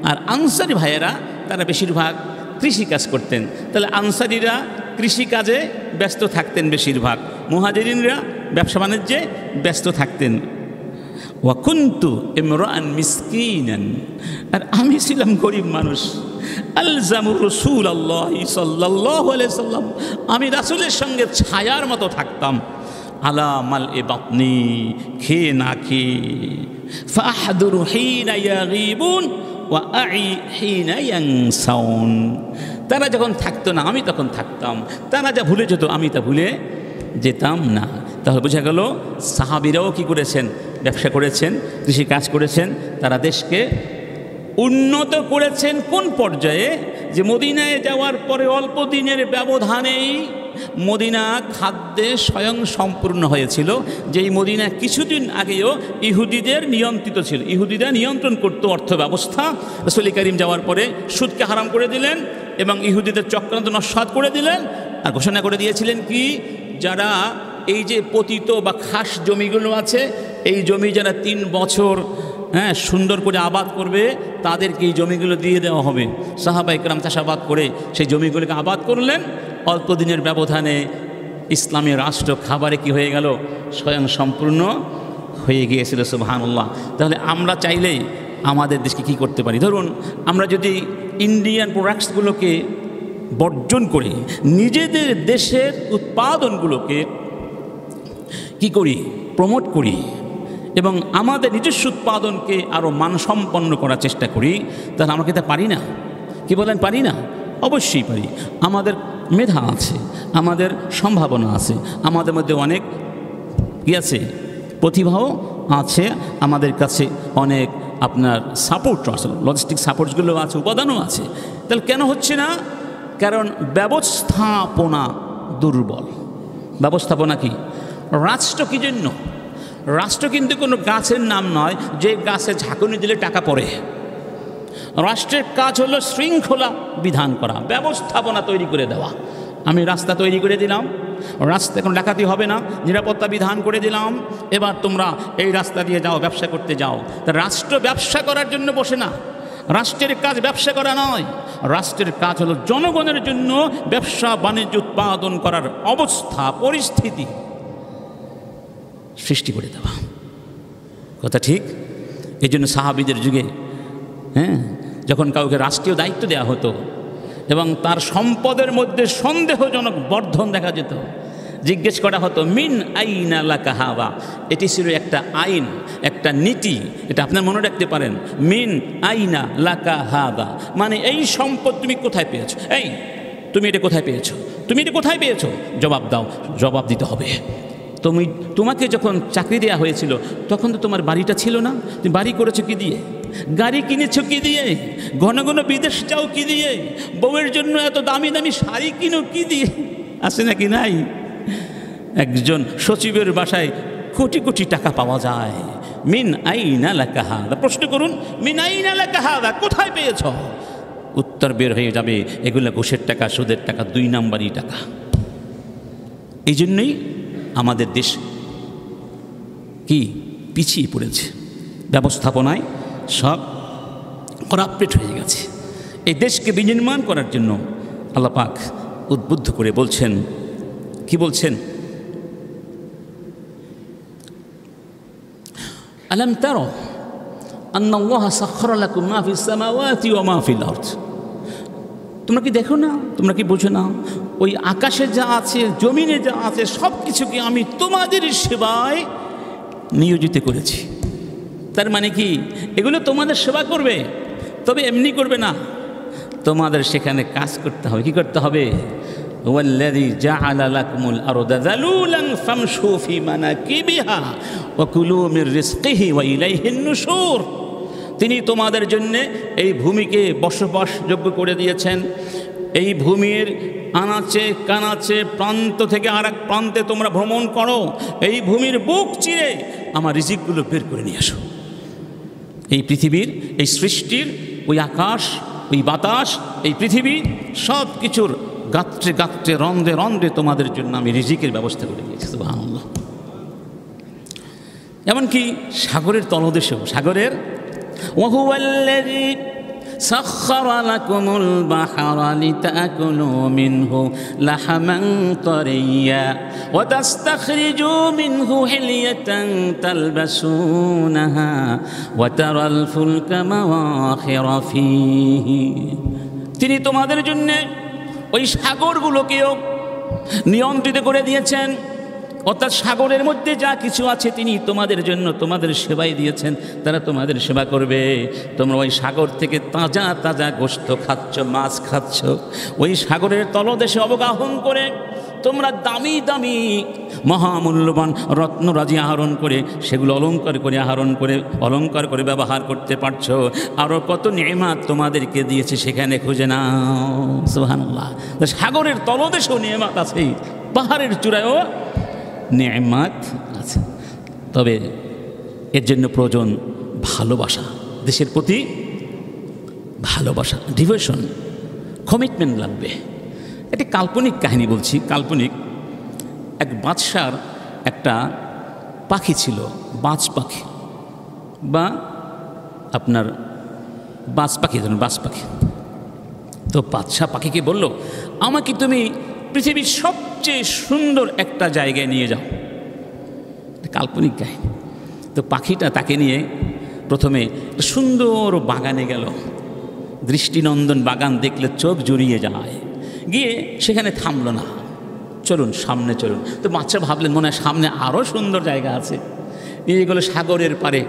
আর আনসারী ভাইয়েরা তারা বেশিরভাগ কৃষিকাজ করতেন। তাহলে আনসারীরা কৃষিকাজে ব্যস্ত থাকতেন বেশিরভাগ, মুহাজিরিনরা ব্যবসা বাণিজ্যে ব্যস্ত থাকতেন। ওয়া কুনতু ইমরাআন মিসকিনান, আর আমি ছিলাম গরিব মানুষ। আলজামু রাসূলুল্লাহি সাল্লাল্লাহু আলাইহি সাল্লাম, আমি রাসূলের সঙ্গে ছায়ার মতো থাকতাম। আলা মাল এ বাতনি, খেয়ে না খেয়ে। ফাহদুরু হিনা ইয়াগিবুন ওয়া আই হিনা ইয়ানসাউন, তারা যখন থাকতো না আমি তখন থাকতাম, তারা যা ভুলে যেত আমি তা ভুলে যেতাম না। তাহলে বোঝা গেল সাহাবীরাও কি করেছেন? ব্যবসা করেছেন, কৃষি কাজ করেছেন, তারা দেশকে উন্নত করেছেন। কোন পর্যায়ে? যে মদিনায় যাওয়ার পরে অল্প দিনের ব্যবধানেই মদিনা খাদ্যে স্বয়ং সম্পূর্ণ হয়েছিল। যেই মদিনা কিছুদিন আগেও ইহুদিদের নিয়ন্ত্রিত ছিল, ইহুদিরা নিয়ন্ত্রণ করত অর্থ ব্যবস্থা। রাসূল করিম যাওয়ার পরে সুদকে হারাম করে দিলেন এবং ইহুদিদের চক্রান্ত নস্যাৎ করে দিলেন। আর ঘোষণা করে দিয়েছিলেন কি, যারা এই যে পতিত বা খাস জমিগুলো আছে, এই জমি যারা 3 বছর সুন্দর করে আবাদ করবে তাদেরকে এই জমিগুলো দিয়ে দেওয়া হবে। সাহাবায়ে কেরাম চাষাবাদ করে সেই জমিগুলোকে আবাদ করলেন। অল্প দিনের ব্যবধানে ইসলামী রাষ্ট্র খাবারে কি হয়ে গেল, স্বয়ং সম্পূর্ণ হয়ে গিয়েছিল। সুবহানাল্লাহ। তাহলে আমরা চাইলেই আমাদের দেশকে কি করতে পারি? ধরুন আমরা যদি ইন্ডিয়ান প্রোডাক্টসগুলোকে বর্জন করে নিজেদের দেশের উৎপাদনগুলোকে কি করি, প্রমোট করি এবং আমাদের নিজস্ব উৎপাদনকে আরও মানসম্পন্ন করার চেষ্টা করি, তাহলে আমরা কি তা পারি না? কি বলেন, পারি না? অবশ্যই পারি। আমাদের মেধা আছে, আমাদের সম্ভাবনা আছে, আমাদের মধ্যে অনেক কি আছে, প্রতিভাও আছে, আমাদের কাছে অনেক আপনার সাপোর্ট আছে, লজিস্টিক সাপোর্টসগুলো আছে, উপাদানও আছে। তাহলে কেন হচ্ছে না? কারণ ব্যবস্থাপনা দুর্বল। ব্যবস্থাপনা কি? রাষ্ট্র কী জন্য? রাষ্ট্র কিন্তু কোনো গাছের নাম নয় যে গাছে ঝাঁকুনি দিলে টাকা পড়ে। রাষ্ট্রের কাজ হলো শৃঙ্খলা বিধান করা, ব্যবস্থাপনা তৈরি করে দেওয়া। আমি রাস্তা তৈরি করে দিলাম, রাস্তা এখন ডাকাতি হবে না, নিরাপত্তা বিধান করে দিলাম, এবার তোমরা এই রাস্তা দিয়ে যাও, ব্যবসা করতে যাও। তা রাষ্ট্র ব্যবসা করার জন্য বসে না, রাষ্ট্রের কাজ ব্যবসা করা নয়, রাষ্ট্রের কাজ হলো জনগণের জন্য ব্যবসা বাণিজ্য উৎপাদন করার অবস্থা পরিস্থিতি সৃষ্টি করে দেওয়া। কথা ঠিক? এই জন্য সাহাবীদের যুগে যখন কাউকে রাষ্ট্রীয় দায়িত্ব দেওয়া হতো এবং তার সম্পদের মধ্যে সন্দেহজনক বর্ধন দেখা যেত, জিজ্ঞেস করা হতো মিন আইনা লাকা হাযা। এটি ছিল একটা আইন, একটা নীতি, এটা আপনার মনে রাখতে পারেন। মিন আইনা লাকা হাযা মানে এই সম্পদ তুমি কোথায় পেয়েছো? এই তুমি এটা কোথায় পেয়েছো? তুমি এটা কোথায় পেয়েছো? জবাব দাও, জবাব দিতে হবে। তোমাকে যখন চাকরি দেওয়া হয়েছিল তখন তো তোমার বাড়িটা ছিল না, তুমি বাড়ি করেছো কি দিয়ে? গাড়ি কিনেছো কি দিয়ে? ঘন ঘন বিদেশ যাও কি দিয়ে? বউয়ের জন্য এত দামি দামি শাড়ি কিনো কি দিয়ে? আছে নাকি নাই? একজন সচিবের বাসায় কোটি কোটি টাকা পাওয়া যায়। মিন আইনা লাকা হাযা, প্রশ্ন করুন মিন আইনা লাকা হাযা, কোথায় পেয়েছ? উত্তর বের হয়ে যাবে, এগুলো ঘুষের টাকা, সুদের টাকা, 2 নাম্বারই টাকা। এই জন্যই আমাদের দেশ কি পিছিয়ে পড়েছে, ব্যবস্থাপনায় সব করাপ্টেড হয়ে গেছে। এই দেশকে বিনির্মাণ করার জন্য আল্লাহ পাক উদ্বুদ্ধ করে বলছেন, কি বলছেন? আলাম তারা আন্নাল্লাহা সাখখারা লাকুম মা ফিস সামাওয়াতি ওয়া মা ফিল আরদ। তোমরা কি দেখো না, তোমরা কি বোঝো না, ওই আকাশে যা আছে, জমিনে যা আছে, সব কিছুকে আমি তোমাদের সেবায় নিয়োজিত করেছি। তার মানে কি? এগুলো তোমাদের সেবা করবে, তবে এমনি করবে না, তোমাদের সেখানে কাজ করতে হবে। কি করতে হবে? ওয়াল্লাযী জাআলা লাকুমুল আরদা যালুলান ফামশু ফি মানাকিবিহা ওয়া কুলু মির রিজকিহি ওয়া ইলাইহিন নুশুর। তিনি তোমাদের জন্য এই ভূমিকে বসবাসযোগ্য করে দিয়েছেন। এই ভূমির আনাচে কানাচে প্রান্ত থেকে আর এক প্রান্তে তোমরা ভ্রমণ করো, এই ভূমির বুক চিরে আমার রিজিকগুলো বের করে নিয়ে আসো। এই পৃথিবীর, এই সৃষ্টির, ওই আকাশ, ওই বাতাস, এই পৃথিবী সব কিছুর গাত্রে গাত্রে, রন্ধ্রে রন্ধ্রে তোমাদের জন্য আমি রিজিকের ব্যবস্থা করে দিয়েছি। সুবহানাল্লাহ। এমনকি সাগরের তলদেশেও, সাগরের ওয়াহুয়াল্লাযী সাখখারা লাকুমুল বাহরা লিতাকুলু মিনহু লাহমান তারিয়্যা ওয়া তাস্তাখরিজু মিনহু হিলিয়াতান তালবাসুনাহা ওয়া তারাল ফুলকা মাওয়াখিরা ফীহি। তিনি তোমাদের জন্য ওই সাগরগুলোকেও নিয়ন্ত্রিত করে দিয়েছেন, অর্থাৎ সাগরের মধ্যে যা কিছু আছে তিনি তোমাদের জন্য, তোমাদের সেবাই দিয়েছেন, তারা তোমাদের সেবা করবে। তোমরা ওই সাগর থেকে তাজা তাজা গোশত খাচ্ছ, মাছ খাচ্ছ, ওই সাগরের তলদেশে অবগাহন করে তোমরা দামি দামি মহামূল্যবান রত্নরাজি আহরণ করে সেগুলো অলঙ্কার করে ব্যবহার করতে পারছো। আরও কত নেয়ামত তোমাদেরকে দিয়েছে, সেখানে খুঁজে নাও। সুবহানাল্লাহ। সাগরের তলদেশেও নেয়ামত আছে, পাহাড়ের চূড়ায়ও নেয়ামত আছে। তবে এর জন্য প্রয়োজন ভালোবাসা, দেশের প্রতি ভালোবাসা, ডিভোশন, কমিটমেন্ট লাগবে। একটি কাল্পনিক কাহিনী বলছি। কাল্পনিক এক বাদশার একটা পাখি ছিল, বাজ পাখি বা আপনার বাজ পাখি, ধরুন বাজ পাখি। তো বাদশা পাখিকে বলল, আমাকে তুমি পৃথিবীর সবচেয়ে সুন্দর একটা জায়গায় নিয়ে যাও। কাল্পনিক কাহিনী। তো পাখিটা তাকে নিয়ে প্রথমে একটা সুন্দর বাগানে গেল। দৃষ্টিনন্দন বাগান দেখলে চোখ জুড়িয়ে যায়। গিয়ে সেখানে থামলো না, চলুন সামনে চলুন। তো বাচ্চা ভাবলেন মনে হয় সামনে আরও সুন্দর জায়গা আছে। নিয়ে গেলো সাগরের পারে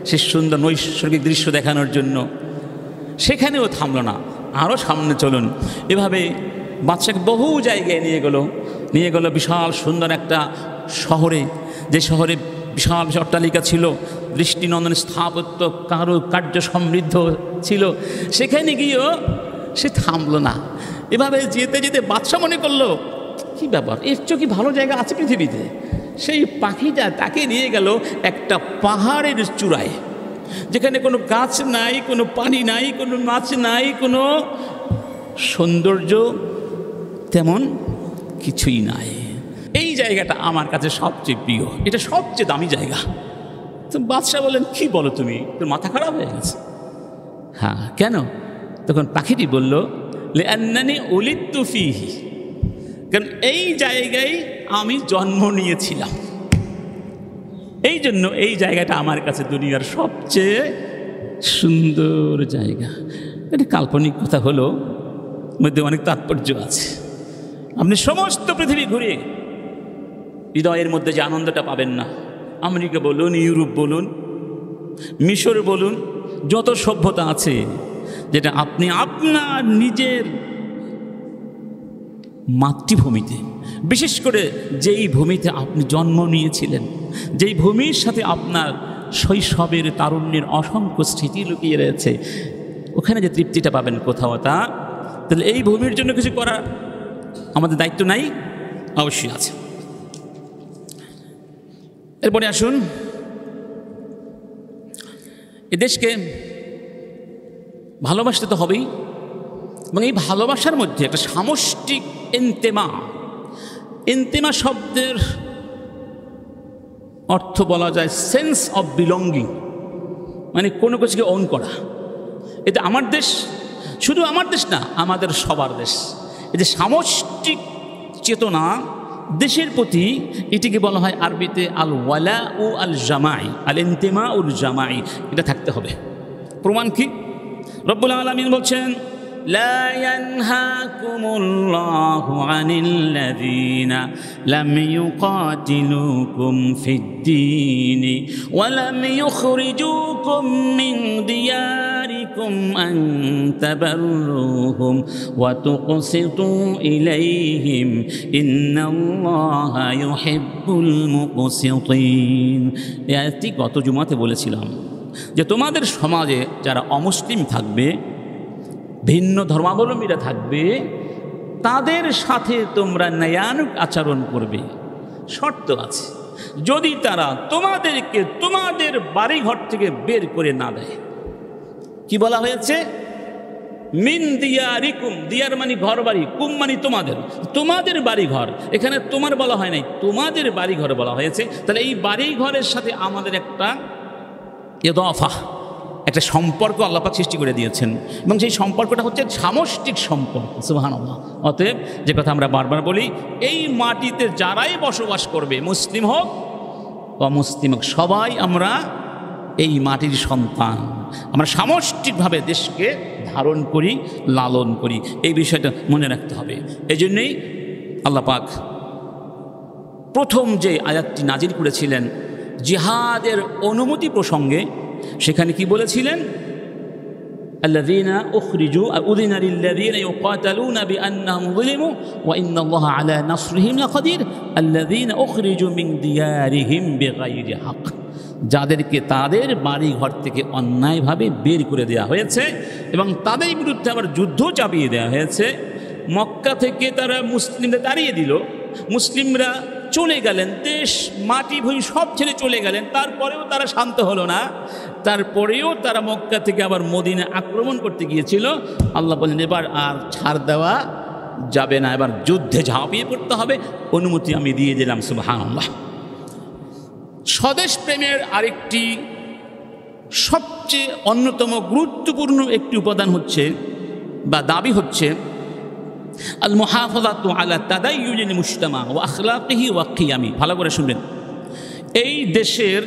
সে সুন্দর নৈসর্গিক দৃশ্য দেখানোর জন্য। সেখানেও থামলো না, আরও সামনে চলুন। এভাবে বাচ্চাকে বহু জায়গায় নিয়ে গেলো বিশাল সুন্দর একটা শহরে, যে শহরে বিশাল বিশাল অট্টালিকা ছিল, দৃষ্টিনন্দন স্থাপত্য কারুকার্য সমৃদ্ধ ছিল। সেখানে গিয়েও সে থামলো না। এভাবে যেতে যেতে বাচ্চা মনে করলো কি ব্যাপার, এর চেয়ে কি ভালো জায়গা আছে পৃথিবীতে? সেই পাখিটা তাকে নিয়ে গেল একটা পাহাড়ের চূড়ায়, যেখানে কোনো গাছ নাই, কোনো পানি নাই, কোনো মাছ নাই, কোনো সৌন্দর্য তেমন কিছুই নাই। এই জায়গাটা আমার কাছে সবচেয়ে প্রিয়, এটা সবচেয়ে দামি জায়গা। তো বাদশাহ বলেন কি বলো তুমি, তোর মাথা খারাপ হয়ে গেছে? হ্যাঁ, কেন? তখন পাখিটি বলল লিআন্নানি উলিদতু ফীহি, কারণ এই জায়গায় আমি জন্ম নিয়েছিলাম, এই জন্য এই জায়গাটা আমার কাছে দুনিয়ার সবচেয়ে সুন্দর জায়গা। এটা কাল্পনিক কথা হলো, মধ্যে অনেক তাৎপর্য আছে। আপনি সমস্ত পৃথিবী ঘুরে হৃদয়ের মধ্যে যে আনন্দটা পাবেন না, আমেরিকা বলুন, ইউরোপ বলুন, মিশর বলুন, যত সভ্যতা আছে যেটা আপনি আপনার নিজের মাতৃভূমিতে, বিশেষ করে যেই ভূমিতে আপনি জন্ম নিয়েছিলেন, যেই ভূমির সাথে আপনার শৈশবের তারুণ্যের অসংখ্য স্মৃতি লুকিয়ে রয়েছে, ওখানে যে তৃপ্তিটা পাবেন কোথাও তা, তাহলে এই ভূমির জন্য কিছু করার আমাদের দায়িত্ব নাই? অবশ্যই আছে। এরপরে আসুন, এ দেশকে ভালোবাসতে তো হবেই, এবং এই ভালোবাসার মধ্যে একটা সামষ্টিক ইন্তেমা শব্দের অর্থ বলা যায় সেন্স অফ বিলঙ্গিং, মানে কোনো কিছুকে ওন করা। এটা আমার দেশ, শুধু আমার দেশ না, আমাদের সবার দেশ। এই যে সামষ্টিক চেতনা দেশের প্রতি, এটিকে বলা হয় আরবিতে আল ওয়ালা ও আল জামাই, আল ইন্তেমা উল জামাই, এটা থাকতে হবে। প্রমাণ কি? রব্বুল আলামিন বলছেন لا ينهاكم الله عن الذين لم يقاتلوكم في الدين ولم يخرجوكم من دياركم أن تبروهم وتقسطوا إليهم إن الله يحب المقسطين। এটি গত জুমাতে বলেছিলাম যে তোমাদের সমাজে যারা অমুসলিম থাকবে, ভিন্ন ধর্মাবলম্বীরা থাকবে, তাদের সাথে তোমরা ন্যায়ানুগ আচরণ করবে। শর্ত আছে, যদি তারা তোমাদেরকে তোমাদের বাড়িঘর থেকে বের করে না দেয়। কি বলা হয়েছে? মিন দিয়ারিকুম, দিয়ার মানে ঘর বাড়ি, কুম মানে তোমাদের, তোমাদের বাড়িঘর। এখানে তোমার বলা হয় নাই, তোমাদের বাড়িঘর বলা হয়েছে। তাহলে এই বাড়িঘরের সাথে আমাদের একটা ইদাফা, একটা সম্পর্ক আল্লাহ পাক সৃষ্টি করে দিয়েছেন, এবং সেই সম্পর্কটা হচ্ছে সামষ্টিক সম্পর্ক। সুবহানাল্লাহ। অতএব যে কথা আমরা বারবার বলি, এই মাটিতে যারাই বসবাস করবে, মুসলিম হোক অমুসলিম হোক, সবাই আমরা এই মাটির সন্তান। আমরা সামষ্টিকভাবে দেশকে ধারণ করি, লালন করি, এই বিষয়টা মনে রাখতে হবে। এই জন্যেই আল্লাহ পাক প্রথম যে আয়াতটি নাজিল করেছিলেন জিহাদের অনুমতি প্রসঙ্গে, সেখানে কি বলেছিলেন? আল্লাযীনা উখরিজু উযিনা লিল্লাযীনা ইউকাতালুনা বিআন্নাহুম যুলিমু ওয়া ইন্নাল্লাহা আলা নাসরিহিম লাকাদির আল্লাযীনা উখরিজু মিন দিয়ারিহিম বিগাইরি হক, যাদেরকে তাদের বাড়ি ঘর থেকে অন্যায়ভাবে বের করে দেওয়া হয়েছে এবং তাদের বিরুদ্ধে আবার যুদ্ধ চাপিয়ে দেওয়া হয়েছে। মক্কা থেকে তারা মুসলিমদের তাড়িয়ে দিল, মুসলিমরা চলে গেলেন, দেশ মাটি ভূমি সব ছেড়ে চলে গেলেন, তারপরেও তারা শান্ত হলো না। তারপরেও তারা মক্কা থেকে আবার মদিনা আক্রমণ করতে গিয়েছিল। আল্লাহ বলেন এবার আর ছাড় দেওয়া যাবে না, এবার যুদ্ধে ঝাঁপিয়ে পড়তে হবে, অনুমতি আমি দিয়ে দিলাম। সুবহানাল্লাহ। স্বদেশ প্রেমের আরেকটি সবচেয়ে অন্যতম গুরুত্বপূর্ণ একটি উপাদান হচ্ছে বা দাবি হচ্ছে আল মুহাফাযাতু আলা তাদায়্যুনিল মুজতামা ওয়া আখলাকিহি ওয়া কিয়ামি। ভালো করে শুনবেন, এই দেশের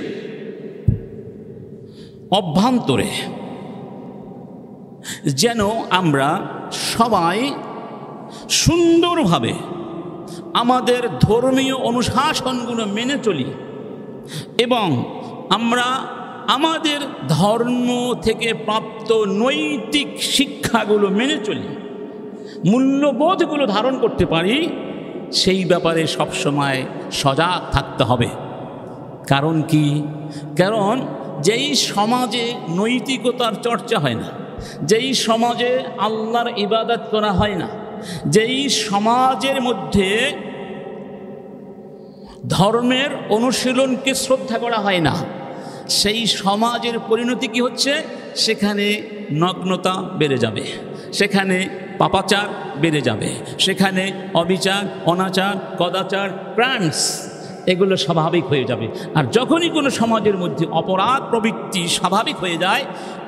অভ্যন্তরে যেন আমরা সবাই সুন্দরভাবে আমাদের ধর্মীয় অনুশাসনগুলো মেনে চলি এবং আমরা আমাদের ধর্ম থেকে প্রাপ্ত নৈতিক শিক্ষাগুলো মেনে চলি, মূল্যবোধগুলো ধারণ করতে পারি, সেই ব্যাপারে সবসময় সজাগ থাকতে হবে। কারণ কি? কারণ যেই সমাজে নৈতিকতার চর্চা হয় না, যেই সমাজে আল্লাহর ইবাদত করা হয় না, যেই সমাজের মধ্যে ধর্মের অনুশীলনকে শ্রদ্ধা করা হয় না, সেই সমাজের পরিণতি কি হচ্ছে? সেখানে নগ্নতা বেড়ে যাবে, সেখানে পাপাচার বেড়ে যাবে, সেখানে অবিচার, অনাচার, কদাচার, ক্রাইমস এগুলো স্বাভাবিক হয়ে যাবে। আর যখনই কোনো সমাজের মধ্যে অপরাধ প্রবৃত্তি স্বাভাবিক হয়ে যায়,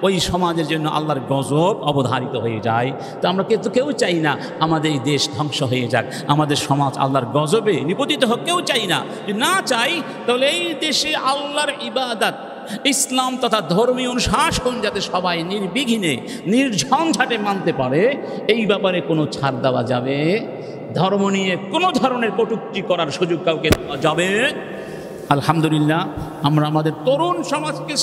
ওই সমাজের জন্য আল্লাহর গজব অবধারিত হয়ে যায়। তো আমরা কিন্তু কেউ চাই না আমাদের এই দেশ ধ্বংস হয়ে যাক, আমাদের সমাজ আল্লাহর গজবে নিপতিত হোক, কেউ চাই না। যদি না চাই তাহলে এই দেশে আল্লাহর ইবাদত, ইসলাম তথা ধর্মীয় অনুশাসন যাতে সবাই নির্বিঘ্নে নির্ঝঞ্ঝাটে মানতে পারে, এই ব্যাপারে কোনো ছাড় দেওয়া যাবে, ধর্ম নিয়ে কোনো ধরনের কটূক্তি করার সুযোগ কাউকে দেওয়া যাবে। আলহামদুলিল্লাহ, আমরা আমাদের তরুণ সমাজকে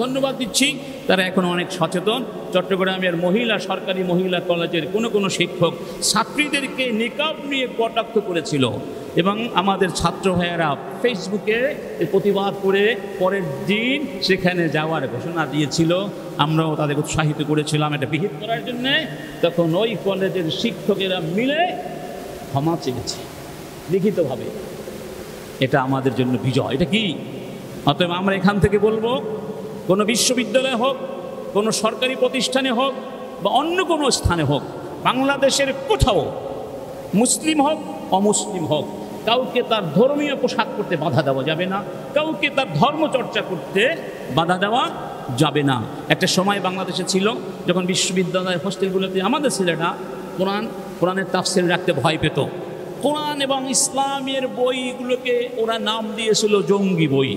ধন্যবাদ দিচ্ছি, তারা এখন অনেক সচেতন। চট্টগ্রামের সরকারি মহিলা কলেজের কোনো শিক্ষক ছাত্রীদেরকে নিকাব নিয়ে কটাক্ষ করেছিল এবং আমাদের ছাত্র ভাইয়েরা ফেসবুকে প্রতিবাদ করে পরের দিন সেখানে যাওয়ার ঘোষণা দিয়েছিল। আমরাও তাদের উৎসাহিত করেছিলাম এটা বিহিত করার জন্যে। তখন ওই কলেজের শিক্ষকেরা মিলে ক্ষমা চেয়েছে লিখিতভাবে। এটা আমাদের জন্য বিজয়। এটা কি? অতএব আমরা এখান থেকে বলবো, কোনো বিশ্ববিদ্যালয় হোক, কোনো সরকারি প্রতিষ্ঠানে হোক বা অন্য কোনো স্থানে হোক, বাংলাদেশের কোথাও মুসলিম হোক অমুসলিম হোক, কাউকে তার ধর্মীয় পোশাক করতে বাধা দেওয়া যাবে না, কাউকে তার ধর্ম চর্চা করতে বাধা দেওয়া যাবে না। একটা সময় বাংলাদেশে ছিল যখন বিশ্ববিদ্যালয়ের হোস্টেলগুলোতে আমাদের ছেলেরা কোরআনের তাফসীর রাখতে ভয় পেত। কোরআন এবং ইসলামের বইগুলোকে ওরা নাম দিয়েছিল জঙ্গি বই।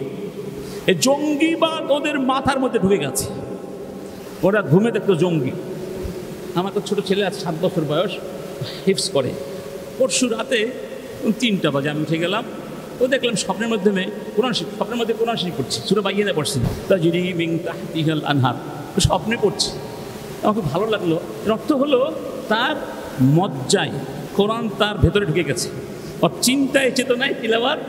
এই জঙ্গিবাদ ওদের মাথার মধ্যে ঢুকে গেছে, ওরা ঘুমে দেখতো জঙ্গি। আমার তো ছোটো ছেলে আছে 7 বছর বয়স, হিফজ করে। পরশু রাতে 3টা বাজে আমি উঠে গেলাম, ও দেখলাম স্বপ্নের মধ্যে কোরআন শরীফ পড়ছি, সূরা বাইয়িনা পড়ছি, তাজরি মিন তাহতিহাল আনহার, স্বপ্নে পড়ছি। আমাকে ভালো লাগলো। অর্থ হলো তার মজ্জায় কোরআন তার ভেতরে ঢুকে গেছে, ওর চিন্তায় চেতনায় তিলাওয়াত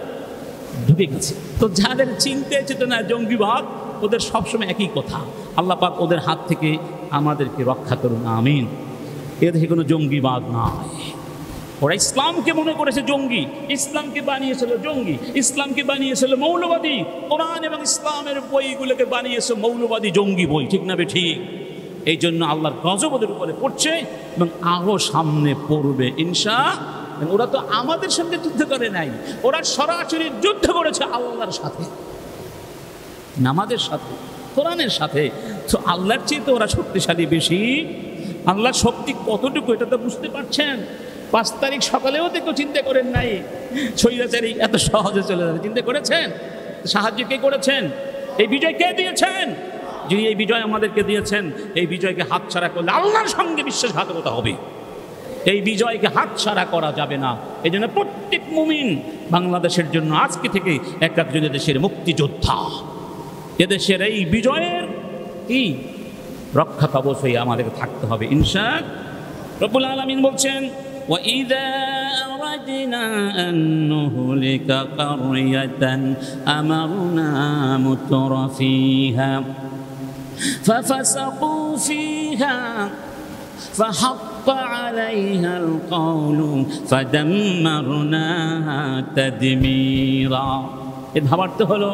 ঢুকে গেছে। তো যাদের চিন্তায় চেতনায় জঙ্গিবাদ, ওদের সবসময় একই কথা, আল্লাহ পাক ওদের হাত থেকে আমাদেরকে রক্ষা করুন, আমিন। এদের কোনো জঙ্গিবাদ নয়। ওরা ইসলামকে মনে করেছে জঙ্গি, ইসলামকে বানিয়েছিল জঙ্গি, ইসলামকে বানিয়েছিল মৌলবাদী। কোরআন এবং ইসলামের বইগুলোকে বানিয়েছে মৌলবাদী জঙ্গি বই, ঠিক না ঠিক? এই জন্য আল্লাহর গজব ওদের উপরে পড়ছে এবং আরও সামনে পড়বে ইনশাআল্লাহ। ওরা তো আমাদের সঙ্গে যুদ্ধ করে নাই, ওরা সরাসরি যুদ্ধ করেছে আল্লাহর সাথে, নামাজের সাথে, কোরআনের সাথে। তো আল্লাহর চেয়ে তো ওরা শক্তিশালী বেশি। আল্লাহর শক্তি কতটুকু এটা তো বুঝতে পারছেন। 5 তারিখ সকালেও তো কেউ চিন্তা করেন নাই স্বৈরাচারী এত সহজে চলে যাবে। চিন্তা করেছেন? সাহায্য কে করেছেন? এই বিজয় কে দিয়েছেন? যিনি এই বিজয় আমাদেরকে দিয়েছেন, এই বিজয়কে হাতছাড়া করলে আল্লাহর সঙ্গে বিশ্বাসঘাতকতা হবে। এই বিজয়কে হাতছাড়া করা যাবে না। এই জন্য প্রত্যেক মুমিন বাংলাদেশের জন্য আজকে থেকে একজন দেশের মুক্তিযোদ্ধা। এদেশের এই বিজয়ের কি রক্ষা কবচ হয়ে আমাদেরকে থাকতে হবে ইনশাআল্লাহ। রব্বুল আলামিন বলছেন, وَإِذَا أَرَدْنَا أَن نُّهْلِكَ قَرْيَةً أَمَرْنَا مُتْرَفِيهَا فَفَسَقُوا فِيهَا فَحَقَّ عَلَيْهَا الْقَوْلُ فَدَمَّرْنَاهَا تَدْمِيرًا। এর ভাবার্থ হলো,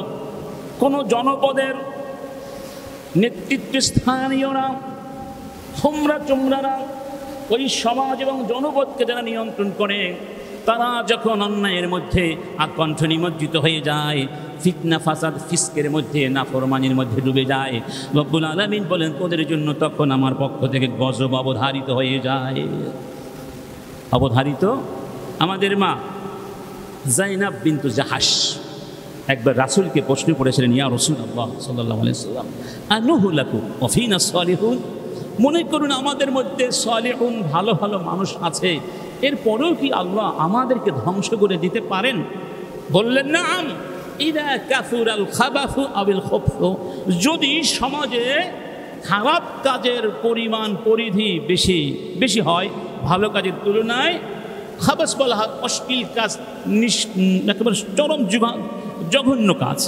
কোনো জনপদের নেতৃত্বস্থানীয়রা, হোমরা চোমরারা, ওই সমাজ এবং জনপদকে যারা নিয়ন্ত্রণ করে, তারা যখন অন্যায়ের মধ্যে আকণ্ঠ নিমজ্জিত হয়ে যায়, ফিতনা ফাসাদ ফিসকের মধ্যে, নাফরমানির মধ্যে ডুবে যায়, রব্বুল আলামিন বলেন ওদের জন্য তখন আমার পক্ষ থেকে গজব অবধারিত হয়ে যায়। অবধারিত আমাদের মা জাইনাব বিনতু জাহাশ একবার রাসূলকে প্রশ্ন করেছিলেন, ইয়া রাসূলুল্লাহ সাল্লাল্লাহু আলাইহি ওয়াসাল্লাম আনুহু লাকুম ওয়া ফিনা সালিহুন, মনে করুন আমাদের মধ্যে সালিহুন ভালো ভালো মানুষ আছে, এরপরেও কি আল্লাহ আমাদেরকে ধ্বংস করে দিতে পারেন? বললেন নাম, ইদা কাসুরাল খাবাসু আবিল খুবসু, যদি সমাজে খারাপ কাজের পরিমাণ পরিধি বেশি বেশি হয় ভালো কাজের তুলনায়, খাবাস বলা হয় অশ্লীল কাজ, একেবারে চরম জঘন্য কাজ।